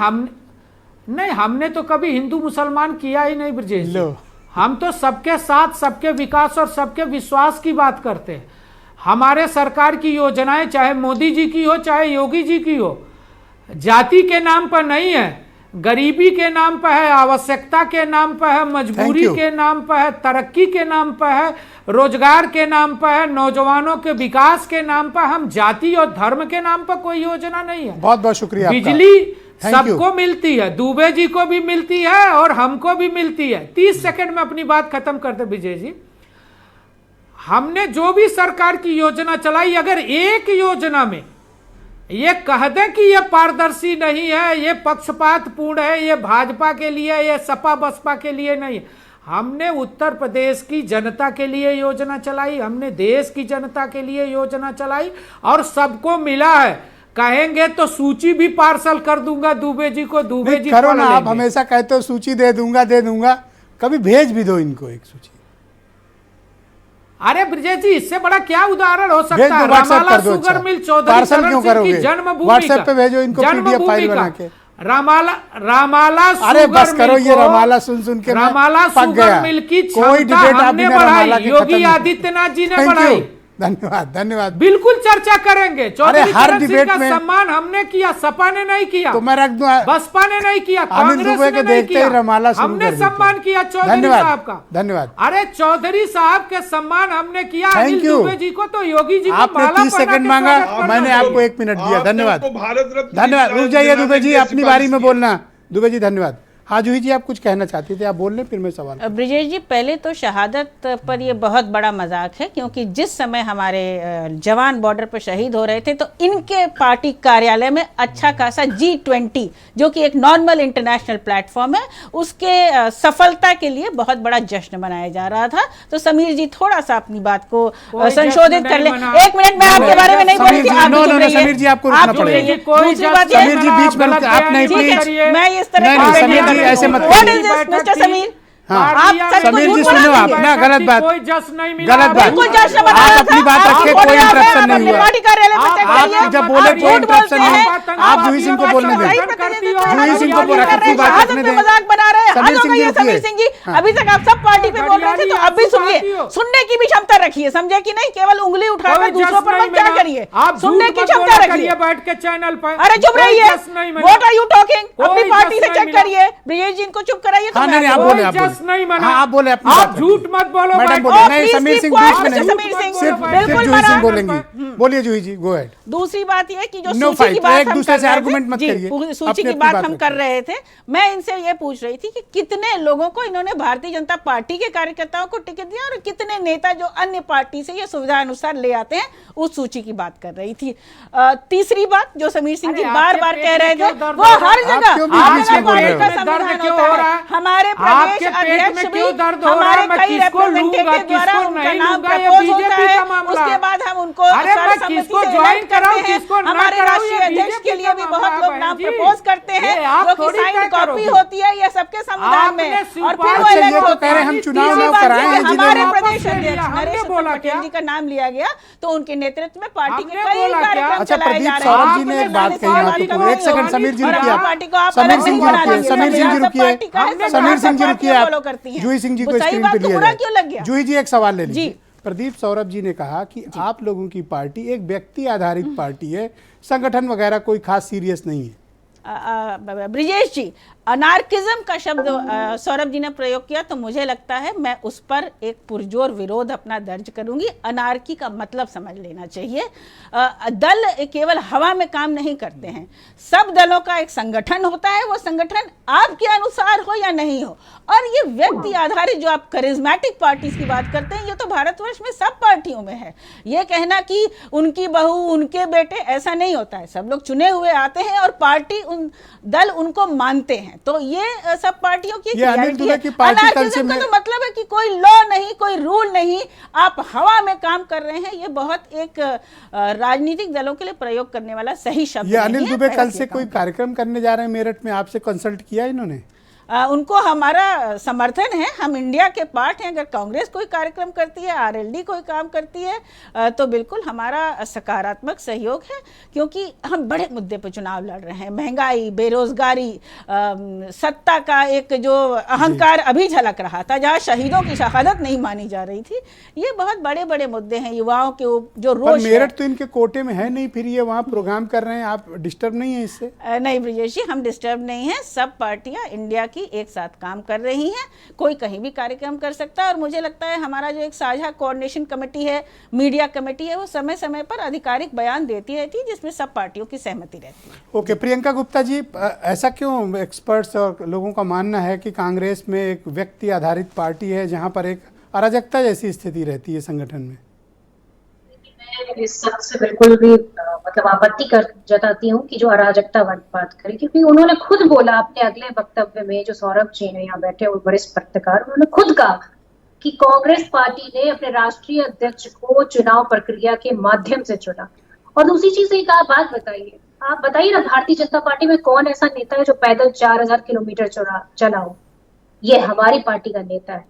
हमने तो कभी हिंदू मुसलमान किया ही नहीं ब्रजेश जी। हम तो सबके साथ, सबके विकास और सबके विश्वास की बात करते हैं। हमारे सरकार की योजनाएं चाहे मोदी जी की हो चाहे योगी जी की हो, जाति के नाम पर नहीं है, गरीबी के नाम पर है, आवश्यकता के नाम पर है, मजबूरी के नाम पर है, तरक्की के नाम पर है, रोजगार के नाम पर है, नौजवानों के विकास के नाम पर। हम जाति और धर्म के नाम पर कोई योजना नहीं है। बहुत बहुत शुक्रिया। बिजली सबको मिलती है, दुबे जी को भी मिलती है और हमको भी मिलती है। 30 सेकंड में अपनी बात खत्म करते विजय जी। हमने जो भी सरकार की योजना चलाई, अगर एक योजना में ये कह दें कि ये पारदर्शी नहीं है, ये पक्षपातपूर्ण है, ये भाजपा के लिए, ये सपा बसपा के लिए नहीं है। हमने उत्तर प्रदेश की जनता के लिए योजना चलाई, हमने देश की जनता के लिए योजना चलाई और सबको मिला है। कहेंगे तो सूची भी पार्सल कर दूंगा दुबे जी को, दुबे जी करो ना। आप हमेशा कहते हो सूची दे दूंगा, कभी भेज भी दो इनको एक सूची। अरे ब्रजेश जी, इससे बड़ा क्या उदाहरण हो सकता है? रामाला शुगर मिल चौधरी चरण सिंह की जन्मभूमि व्हाट्सएप पे भेजो इनको PDF फाइल बना के। रामाला अरे बस करो, ये रमाला सुन सुन के मैं रामाला पक शुगर गया। मिल की कोई क्षमता डिबेट आप हमने बिना रमाला बढ़ाई, के योगी खत्म नहीं। आदित्यनाथ जी ने Thank you। बढ़ाई। धन्यवाद धन्यवाद। बिल्कुल चर्चा करेंगे। चौधरी हर चरण सिंह डिबेट का में सम्मान हमने किया, सपा ने नहीं किया, तो मैं रख दूं, बसपा ने नहीं किया, अनिल कांग्रेस दुबे ने के नहीं देखते ही किया, रमाला शुरू हमने कर दी सम्मान थी। किया चौधरी साहब का। धन्यवाद। अरे चौधरी साहब के सम्मान हमने किया, अनिल you। दुबे जी को तो योगी जी को आपने माला 30 पहना सेकंड के मांगा, स्वागत करना मैंने चाहिए। आपको 1 मिनट दिया। धन्यवाद भारत रत्न धन्यवाद। रुक जाइए दुबे जी, की अपनी बारी में सिफारिश बोलना। दुबे जी धन्यवाद। हाँ जूही जी, आप कुछ कहना चाहती थे, आप बोल लें फिर मैं सवाल। ब्रिजेश जी, पहले तो शहादत पर ये बहुत बड़ा मजाक है, क्योंकि जिस समय हमारे जवान बॉर्डर पर शहीद हो रहे थे तो इनके पार्टी कार्यालय में अच्छा खासा G20, जो कि एक नॉर्मल इंटरनेशनल प्लेटफॉर्म है, उसके सफलता के लिए बहुत बड़ा जश्न मनाया जा रहा था। तो समीर जी थोड़ा सा अपनी बात को संशोधित कर लें। 1 मिनट, मैं आपके बारे में नहीं बोल रही थी, आप चुप रहिए। समीर जी आपको रुकना पड़ेगा। दूसरी बात ये, समीर जी बीच में आप नहीं प्लीज। मैं इस तरह नहीं, की समीर जी ऐसे मत What करिए। is this, mister Sameer? हाँ, आप सबको समीर जी झूठ सुनो, बोला आप देंगे। ना गलत बात, कोई जश्न नहीं मिला, गलत बात। बिल्कुल जश्न बना आप रहा अपनी था। बात आप रखिए, बोल कोई रहे हैं, इंटरप्शन आप नहीं अपने हुआ। पार्टी कार्यालय में चेक आप करिए। जब बोले आप कोई झूठ इंटरप्शन बोलते नहीं हैं। हुआ। आप जूही सिंह को बोलने दें। जूही सिंह को बोला अपनी बात शहादत रखने पे दें। मजाक बना रहे हैं। समीर हद हो सिंह गई जी है समीर रुकिए। सिंह जी, हाँ। अभी तक आप सब पार्टी पे बोल रहे थे, तो अब भी सुनिए। सुनने की भी क्षमता रखिए, समझे कि नहीं? केवल उंगली उठाकर दूसरों पर मत क्या करिए, आप सुनने की क्षमता रखिए। बैठ के चैनल पर। अरे चुप रहिए। What are you talking? अपनी कोई पार्टी से जश्न चेक नहीं करिए। ब्रिजेश जी इनको चुप कराइए। तो हाँ मैं नहीं, आप आपको- बोले, आप जश्न नहीं बोले। मना। हाँ आप बोले अपनी आप बात झूठ मत बोलो। मैडम बैठ- बोले। Oh, नहीं, please Sameer keep Singh quiet, बीच में Mr. नहीं, समीर सिंह। सिर्फ बिल्कुल जूही सिंह मना। बोलेंगी। बोलिए जूही जी, गो अहेड। दूसरी बात यह कि जो No सूची की fight, बात एक हम दूसरे कर से रहे थे, argument मत जी, करिए। सूची अपनी की अपनी बात बात हम कर रखिए। रहे थे। मैं इनसे ये पूछ रही थी कि कितने लोगों को इन्होंने भारतीय जनता पार्टी के कार्यकर्ताओं को टिकट दिया और कितने नेता जो अन्य पार्टी से ये सुविधा अनुसार ले आते हैं, उस सूची की बात कर रही थी। तीसरी बात जो समीर सिंह जी बार बार कह रहे थे, वो हर जगह क्यों बीच में बोल रहे हो? का संविधान होता है। हमारे प्रदेश अध्यक्ष भी हमारे कई रिप्रेजेंटेटिव द्वारा उनका नाम प्रपोज होता है, उसके बाद हम उनको सर्वसम्मति से इलेक्ट करते हैं। हमारे राष्ट्रीय अध्यक्ष के लिए भी बहुत लोग नाम प्रपोज करते हैं, जो कि साइंड कॉपी होती है ये सबके संविधान में, और फिर वो अच्छा, ये इलेक्ट तो होते कह रहे हैं। हैं हम चुनाव तीसरी न बात कराएं, ये है, इंजीनियर हमारे लोग। प्रदेश अध्यक्ष हमने नरेश बोला पटेल क्या? जी का नाम लिया गया, तो उनके नेतृत्व में पार्टी के हमने कई बोला क्या? कार्यक्रम अच्छा, चलाए प्रदीप जा रहे सौरभ हैं। जी ने एक आपने बात कही महत्वपूर्ण। एक सेकंड समीर जी और रुकिए। अपनी पार्टी को आप समीर अलग सिंह नहीं जी बना रुकिए, दीजिए। समीर सिंह जी सब रुकिए, पार्टी का है, सब समीर सिंह जी पार्टियां रुकिए। follow आप करती हैं। जूही सिंह जी को सही स्क्रीन बात पे तो लिया बुरा जाए। क्यों लग गया? जूही जी एक सवाल ले लीजिए। जी। प्रदीप सौरभ जी ने कहा कि आप लोगों की पार्टी एक व्यक्ति आधारित पार्टी है, संगठन वगैरह कोई खास सीरियस नहीं है। ब्रिजेश जी, अनार्किज्म का शब्द सौरभ जी ने प्रयोग किया, तो मुझे लगता है मैं उस पर एक पुरजोर विरोध अपना दर्ज करूंगी। अनार्की का मतलब समझ लेना चाहिए। दल केवल हवा में काम नहीं करते हैं, सब दलों का एक संगठन होता है। वो संगठन आपके अनुसार हो या नहीं हो, और ये व्यक्ति आधारित जो आप करिज्मेटिक पार्टीज की बात करते हैं, ये तो भारतवर्ष में सब पार्टियों में है। ये कहना कि उनकी बहू, उनके बेटे, ऐसा नहीं होता है। सब लोग चुने हुए आते हैं और पार्टी दल उनको मानते हैं। तो ये सब पार्टियों की ये अनिल दुबे की पार्टी कल से अनार्किज्म का तो मतलब है कि कोई लॉ नहीं, कोई रूल नहीं, आप हवा में काम कर रहे हैं। ये बहुत एक राजनीतिक दलों के लिए प्रयोग करने वाला सही शब्द ये नहीं अनिल है। दुबे मैं कल ऐसे से कोई कहूँगी। कार्यक्रम करने जा रहे हैं मेरठ में, आपसे कंसल्ट किया इन्होंने? उनको हमारा समर्थन है। हम इंडिया के पार्ट हैं। अगर कांग्रेस कोई कार्यक्रम करती है, आरएलडी कोई काम करती है, तो बिल्कुल हमारा सकारात्मक सहयोग है, क्योंकि हम बड़े मुद्दे पर चुनाव लड़ रहे हैं। महंगाई, बेरोजगारी, सत्ता का एक जो अहंकार अभी झलक रहा था, जहां शहीदों की शहादत नहीं मानी जा रही थी, ये बहुत बड़े बड़े मुद्दे हैं। युवाओं के जो पर रोष है। मेरठ तो इनके कोटे में है नहीं, फिर ये वहाँ प्रोग्राम कर रहे हैं, आप डिस्टर्ब नहीं है इससे? नहीं ब्रिजेश जी, हम डिस्टर्ब नहीं हैं। सब पार्टियां इंडिया की एक साथ काम कर रही हैं, कोई कहीं भी कार्यक्रम कर सकता है। और मुझे लगता है हमारा जो एक साझा कोऑर्डिनेशन कमेटी है, मीडिया कमेटी है, वो समय समय पर आधिकारिक बयान देती रहती है, जिसमें सब पार्टियों की सहमति रहती है। ओके, प्रियंका गुप्ता जी, ऐसा क्यों एक्सपर्ट्स और लोगों का मानना है कि कांग्रेस में एक व्यक्ति आधारित पार्टी है, जहां पर एक अराजकता जैसी स्थिति रहती है संगठन में? इस सब से बिल्कुल भी मतलब आपत्ति कर जताती हूँ कि जो अराजकता बात करें, क्योंकि उन्होंने खुद बोला अपने अगले वक्तव्य में, जो सौरभ जी ने यहाँ बैठे हुए वरिष्ठ पत्रकार, उन्होंने खुद कहा कि कांग्रेस पार्टी ने अपने राष्ट्रीय अध्यक्ष को चुनाव प्रक्रिया के माध्यम से चुना। और दूसरी चीज एक आप बात बताइए, आप बताइए ना, भारतीय जनता पार्टी में कौन ऐसा नेता है जो पैदल 4000 किलोमीटर चला हो? ये हमारी पार्टी का नेता है,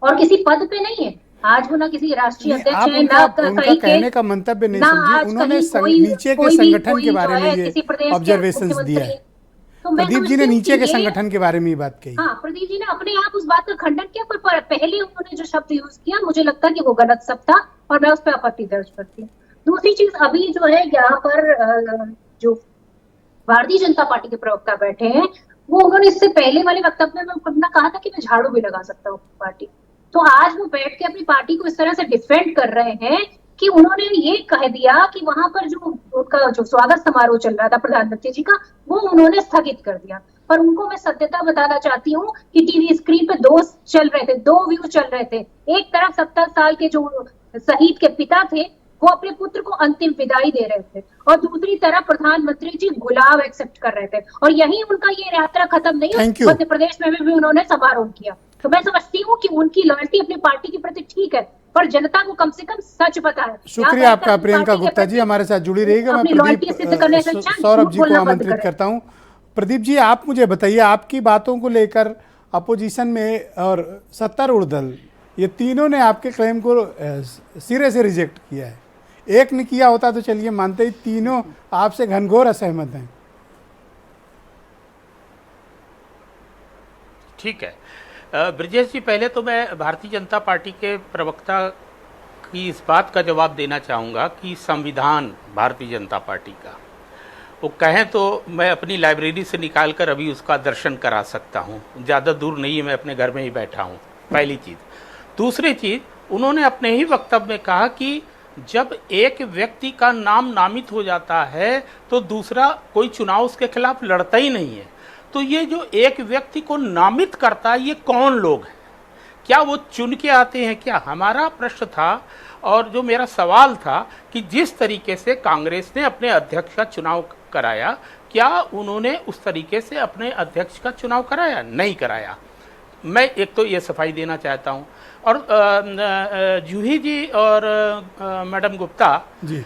और किसी पद पे नहीं है। आज वो ना किसी राष्ट्रीय अध्यक्ष है, ना कहीं कहने का मंतव्य नहीं समझिए, उन्होंने नीचे के संगठन के बारे में ये ऑब्जर्वेशंस दिया है। तो मैं प्रदीप जी ने समझती हूँ नीचे कि के ये- संगठन के बारे में ही बात कही। हाँ, प्रदीप जी ने अपने आप उस बात का खंडन किया, पर पहले उन्होंने जो शब्द यूज किया मुझे लगता है कि वो गलत शब्द था और मैं उस पर आपत्ति दर्ज करती हूँ। दूसरी चीज, अभी जो है यहाँ पर जो भारतीय जनता पार्टी के प्रवक्ता बैठे हैं, वो उन्होंने इससे पहले वाले वक्तव्य में अपना कहा था कि मैं झाड़ू भी लगा सकता हूँ पार्टी। तो आज वो बैठ के अपनी पार्टी को इस तरह से डिफेंड कर रहे हैं कि उन्होंने ये कह दिया कि वहां पर जो उनका जो स्वागत समारोह चल रहा था प्रधानमंत्री जी का, वो उन्होंने स्थगित कर दिया। पर उनको मैं सत्यता बताना चाहती हूँ कि टीवी स्क्रीन पे दो चल रहे थे, दो व्यू चल रहे थे। एक तरफ 70 साल के जो शहीद के पिता थे, वो अपने पुत्र को अंतिम विदाई दे रहे थे, और दूसरी तरफ प्रधानमंत्री जी गुलाब एक्सेप्ट कर रहे थे। और यही उनका ये यात्रा खत्म नहीं हुई, मध्य प्रदेश में भी उन्होंने समारोह किया। तो मैं समझती हूँ कि उनकी लॉयल्टी अपनी पार्टी के प्रति ठीक है, पर जनता को कम से कम सच पता है। शुक्रिया आपका प्रियंका गुप्ता जी, हमारे साथ जुड़ी रहिएगा। मैं प्रदीप सौरभ जी को आमंत्रित करता हूँ। प्रदीप जी, आप मुझे बताइए, आपकी बातों को लेकर अपोजिशन में और सत्तारूढ़ दल, ये तीनों ने आपके क्लेम को सिरे से रिजेक्ट किया है। एक ने किया होता तो चलिए मानते ही, तीनों आपसे घनघोर असहमत हैं। ठीक है ब्रजेश जी, पहले तो मैं भारतीय जनता पार्टी के प्रवक्ता की इस बात का जवाब देना चाहूँगा कि संविधान भारतीय जनता पार्टी का, वो कहें तो मैं अपनी लाइब्रेरी से निकाल कर अभी उसका दर्शन करा सकता हूँ, ज़्यादा दूर नहीं है, मैं अपने घर में ही बैठा हूँ, पहली चीज़। दूसरी चीज़, उन्होंने अपने ही वक्तव्य में कहा कि जब एक व्यक्ति का नाम नामित हो जाता है तो दूसरा कोई चुनाव उसके खिलाफ लड़ता ही नहीं है। तो ये जो एक व्यक्ति को नामित करता है, ये कौन लोग हैं? क्या वो चुन के आते हैं क्या? हमारा प्रश्न था और जो मेरा सवाल था कि जिस तरीके से कांग्रेस ने अपने अध्यक्ष का चुनाव कराया, क्या उन्होंने उस तरीके से अपने अध्यक्ष का चुनाव कराया? नहीं कराया। मैं एक तो ये सफाई देना चाहता हूँ। और जूही जी और मैडम गुप्ता जी,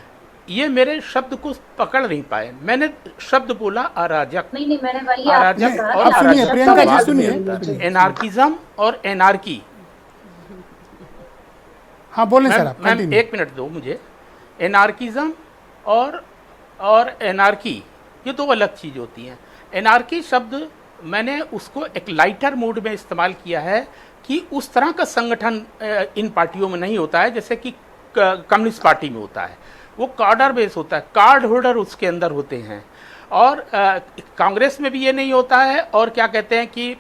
ये मेरे शब्द को पकड़ नहीं पाए। मैंने शब्द बोला अराजक। नहीं, मैंने वही अराजक और आप सुनिए, अराजक प्रियंका जी बाद सुनिए। में आता है। एनार्किज्म और एनार्की। हाँ बोलें सर, आप मैम कंटिन्यू। एक मिनट दो मुझे। एनार्किज्म और एनार्की ये दो अलग चीज होती हैं। एनार्की शब्द मैंने उसको एक लाइटर मूड में इस्तेमाल किया है कि उस तरह का संगठन इन पार्टियों में नहीं होता है जैसे कि कम्युनिस्ट पार्टी में होता है। वो कार्डर बेस होता है, कार्ड होल्डर उसके अंदर होते हैं। और कांग्रेस में भी ये नहीं होता है, और क्या कहते हैं कि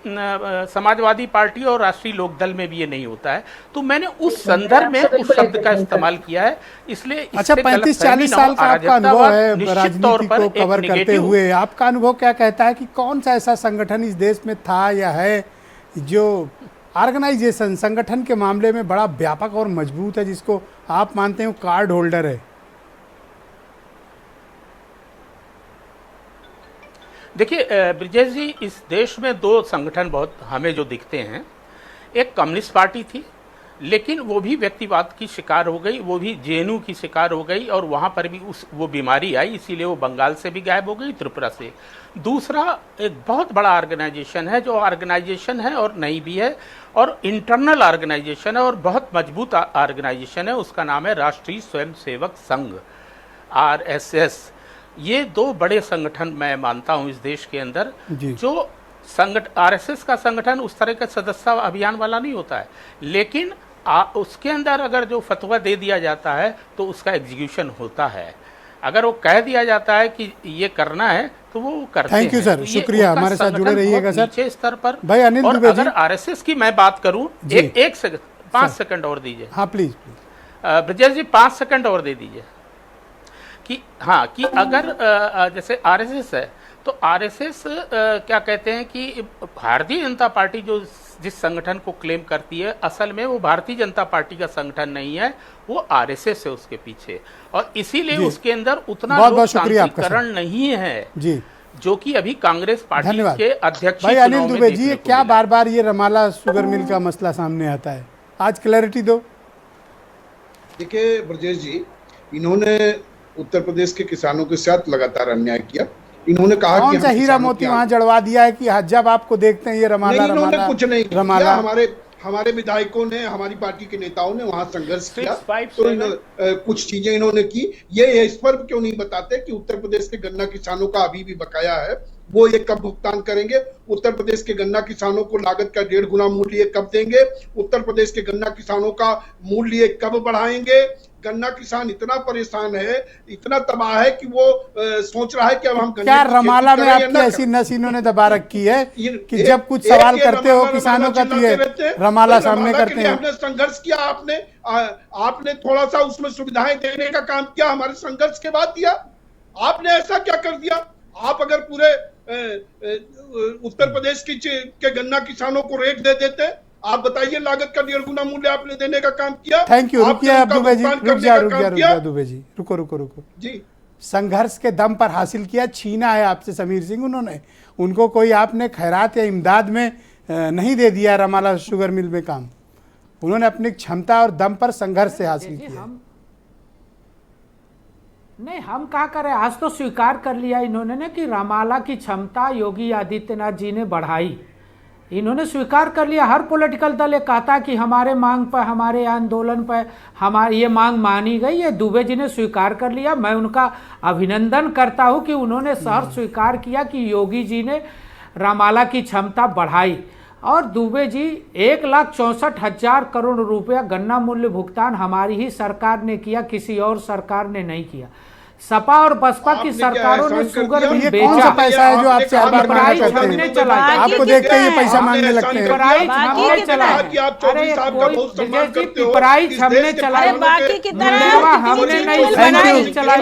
समाजवादी पार्टी और राष्ट्रीय लोकदल में भी ये नहीं होता है। तो मैंने उस संदर्भ में उस शब्द का इस्तेमाल किया है, इसलिए अच्छा, 35-40 साल का आपका अनुभव है राजनीति को कवर करते हुए, आपका अनुभव क्या कहता है कि कौन सा ऐसा संगठन इस देश में था या है जो ऑर्गेनाइजेशन संगठन के मामले में बड़ा व्यापक और मजबूत है, जिसको आप मानते हैं कार्ड होल्डर है? देखिए ब्रिजेश जी, इस देश में दो संगठन बहुत हमें जो दिखते हैं। एक कम्युनिस्ट पार्टी थी, लेकिन वो भी व्यक्तिवाद की शिकार हो गई, वो भी जेएनयू की शिकार हो गई, और वहाँ पर भी वो बीमारी आई, इसीलिए वो बंगाल से भी गायब हो गई, त्रिपुरा से। दूसरा एक बहुत बड़ा ऑर्गेनाइजेशन है, जो ऑर्गेनाइजेशन है और नहीं भी है, और इंटरनल ऑर्गेनाइजेशन है और बहुत मजबूत ऑर्गेनाइजेशन है, उसका नाम है राष्ट्रीय स्वयंसेवक संघ, RSS। ये दो बड़े संगठन मैं मानता हूँ इस देश के अंदर। जो RSS का संगठन उस तरह का सदस्यता अभियान वाला नहीं होता है, लेकिन उसके अंदर अगर जो फतवा दे दिया जाता है तो उसका एग्जीक्यूशन होता है। अगर वो कह दिया जाता है कि ये करना है तो वो करते हैं। थैंक यू सर, शुक्रिया, हमारे साथ जुड़े रहिएगा सर। नीचे स्तर पर भाई अनिल दुबे जी, अगर RSS की मैं बात करूं, एक सेकंड, 5 सेकंड और दीजिए। हाँ प्लीज। ब्रजेश जी 5 सेकंड और दे दीजिए। कि हाँ, कि अगर जैसे RSS है तो RSS क्या कहते हैं कि भारतीय जनता पार्टी जो जिस संगठन को क्लेम करती है, असल में वो भारतीय जनता पार्टी का संगठन नहीं है, वो RSS है उसके पीछे, और इसीलिए उसके अंदर उतना लोकतांत्रिकरण नहीं है जी, जो कि अभी कांग्रेस पार्टी के अध्यक्ष। भाई अनिल दुबे जी, क्या बार बार ये रमाला शुगर मिल का मसला सामने आता है? आज क्लैरिटी दो। देखिए ब्रजेश जी, इन्होंने उत्तर प्रदेश के किसानों के साथ लगातार अन्याय किया। इन्होंने कहा कि हीरा मोती वहां जड़वा दिया है कि जब आपको देखते हैं ये रमाला इन्होंने कुछ नहीं किया। हमारे हमारे विधायकों ने, हमारी पार्टी के नेताओं ने वहां संघर्ष किया, 657 तो कुछ चीजें इन्होंने की। ये इस पर क्यों नहीं बताते कि उत्तर प्रदेश के गन्ना किसानों का अभी भी बकाया है, वो ये कब भुगतान करेंगे? उत्तर प्रदेश के गन्ना किसानों को लागत का 1.5 गुना मूल्य कब देंगे? उत्तर प्रदेश के गन्ना किसानों का मूल्य कब बढ़ाएंगे? गन्ना किसान इतना परेशान है, इतना तबाह है कि वो सोच रहा है कि अब हम क्या रमाला में आपकी ऐसी नस इन्होंने दबा रखी है कि जब कुछ सवाल करते हो किसानों का तो ये रमाला सामने करते हैं? हमने संघर्ष किया, आपने थोड़ा सा उसमें सुविधाएं देने का काम किया, हमारे संघर्ष के बाद दिया। आपने ऐसा क्या कर दिया? आप अगर पूरे उत्तर प्रदेश के गन्ना किसानों को रेट दे देते, आप बताइए, लागत का 1.5 गुना मूल्य आपने देने का काम किया। Thank you. रुकिए अब दुबे जी, रुक जा दुबे जी, रुको जी। संघर्ष के दम पर हासिल किया, छीना है आपसे समीर सिंह उन्होंने, उनको कोई आपने खैरात या इमदाद में नहीं दे दिया रमाला शुगर मिल में काम। उन्होंने अपनी क्षमता और दम पर संघर्ष से हासिल किया। नहीं, हम क्या करें, आज तो स्वीकार कर लिया इन्होंने ने कि रमाला की क्षमता योगी आदित्यनाथ जी ने बढ़ाई। इन्होंने स्वीकार कर लिया। हर पॉलिटिकल दल ये कहता कि हमारे मांग पर, हमारे आंदोलन पर हमारी ये मांग मानी गई। ये दुबे जी ने स्वीकार कर लिया। मैं उनका अभिनंदन करता हूं कि उन्होंने सहर्ष स्वीकार किया कि योगी जी ने रमाला की क्षमता बढ़ाई। और दुबे जी 1,64,000 करोड़ रुपया गन्ना मूल्य भुगतान हमारी ही सरकार ने किया, किसी और सरकार ने नहीं किया। सपा और बसपा की सरकारों ने शुगर मिल ये बेचा। कौन सा पैसा है जो आपसे हर बार मांगा करते हैं? आपको देखते ही ये पैसा मांगने लगते हैं। प्राइस हमने चलाया। अरे कोई प्राइस हमने चलाया, बाकी की तरह हमने नहीं Thank you. चलाई।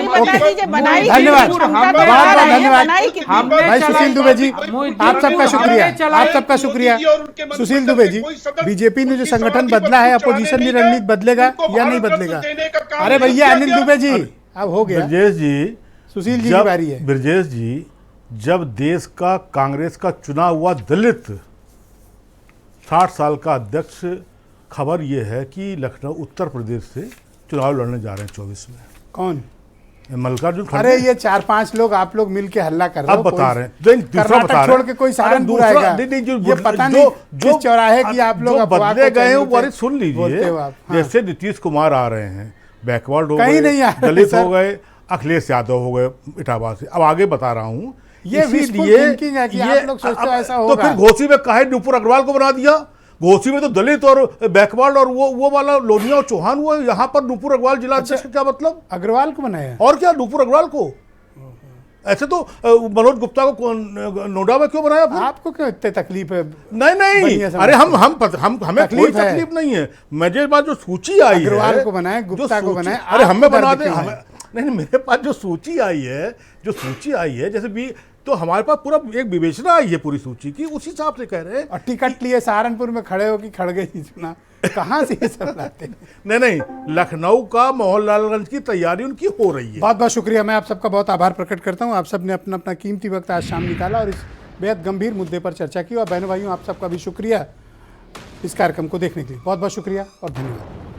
धन्यवाद, बहुत बहुत धन्यवाद भाई सुशील दुबे जी, आप सबका शुक्रिया, आप सबका शुक्रिया। सुशील दुबे जी, बीजेपी ने जो संगठन बदला है, अपोजिशन की रणनीति बदलेगा या नहीं बदलेगा? अरे भैया अनिल दुबे जी, अब हो गया। ब्रजेश जी, सुशील जी की बारी है। ब्रजेश जी, जब देश का कांग्रेस का चुना हुआ दलित 60 साल का अध्यक्ष, खबर यह है कि लखनऊ उत्तर प्रदेश से चुनाव लड़ने जा रहे हैं 24 में। कौन? मल्लिकार्जुन खड़गे। अरे ये 4-5 लोग आप लोग मिलके हल्ला कर रहे हो। अब बता रहे हैं, कर्नाटक छोड़ के कोई सहारनपुर आएगा, ये पता नहीं किस चौराहे की आप लोग बदले गए हो। वो सुन लीजिए, जैसे नीतीश कुमार आ रहे हैं, बैकवर्ड हो कहीं गए, नहीं आ रहे दलित सर। हो गए, अखिलेश यादव हो गए इटावा से। अब आगे बता रहा हूँ, ये wishful thinking है कि आप लोग सोचते हो ऐसा तो होगा। फिर घोसी में काहे नुपुर अग्रवाल को बना दिया? घोसी में तो दलित और बैकवर्ड और वो वाला लोनिया और चौहान हुआ, यहाँ पर नुपुर अग्रवाल जिला अध्यक्ष का क्या मतलब? अग्रवाल को बनाया और क्या नुपुर अग्रवाल को? ऐसे तो मनोज गुप्ता को नोएडा में क्यों बनाया फिर? आपको क्यों इतने तकलीफ है? नहीं, अरे हमें कोई तकलीफ नहीं है। मुझे बात जो सूची आई है, अग्रवाल को बनाए, गुप्ता को बनाए, अरे हमें बना दर्द दे। क्यों है? नहीं, मेरे पास जो सूची आई है जैसे भी, तो हमारे पास पूरा एक विवेचना आई है पूरी सूची की, उस हिसाब से कह रहे हैं। और टिकट लिए सहारनपुर में खड़े हो कि खड़गे ही चुना, कहाँ से ये सब लाते हैं? नहीं, लखनऊ का मोहनलालगंज की तैयारी उनकी हो रही है। बहुत बहुत शुक्रिया, मैं आप सबका बहुत आभार प्रकट करता हूँ। आप सब ने अपना अपना कीमती वक्त आज शाम निकाला और इस बेहद गंभीर मुद्दे पर चर्चा की। और बहनों भाइयों, आप सबका भी शुक्रिया इस कार्यक्रम को देखने के लिए। बहुत बहुत शुक्रिया और धन्यवाद।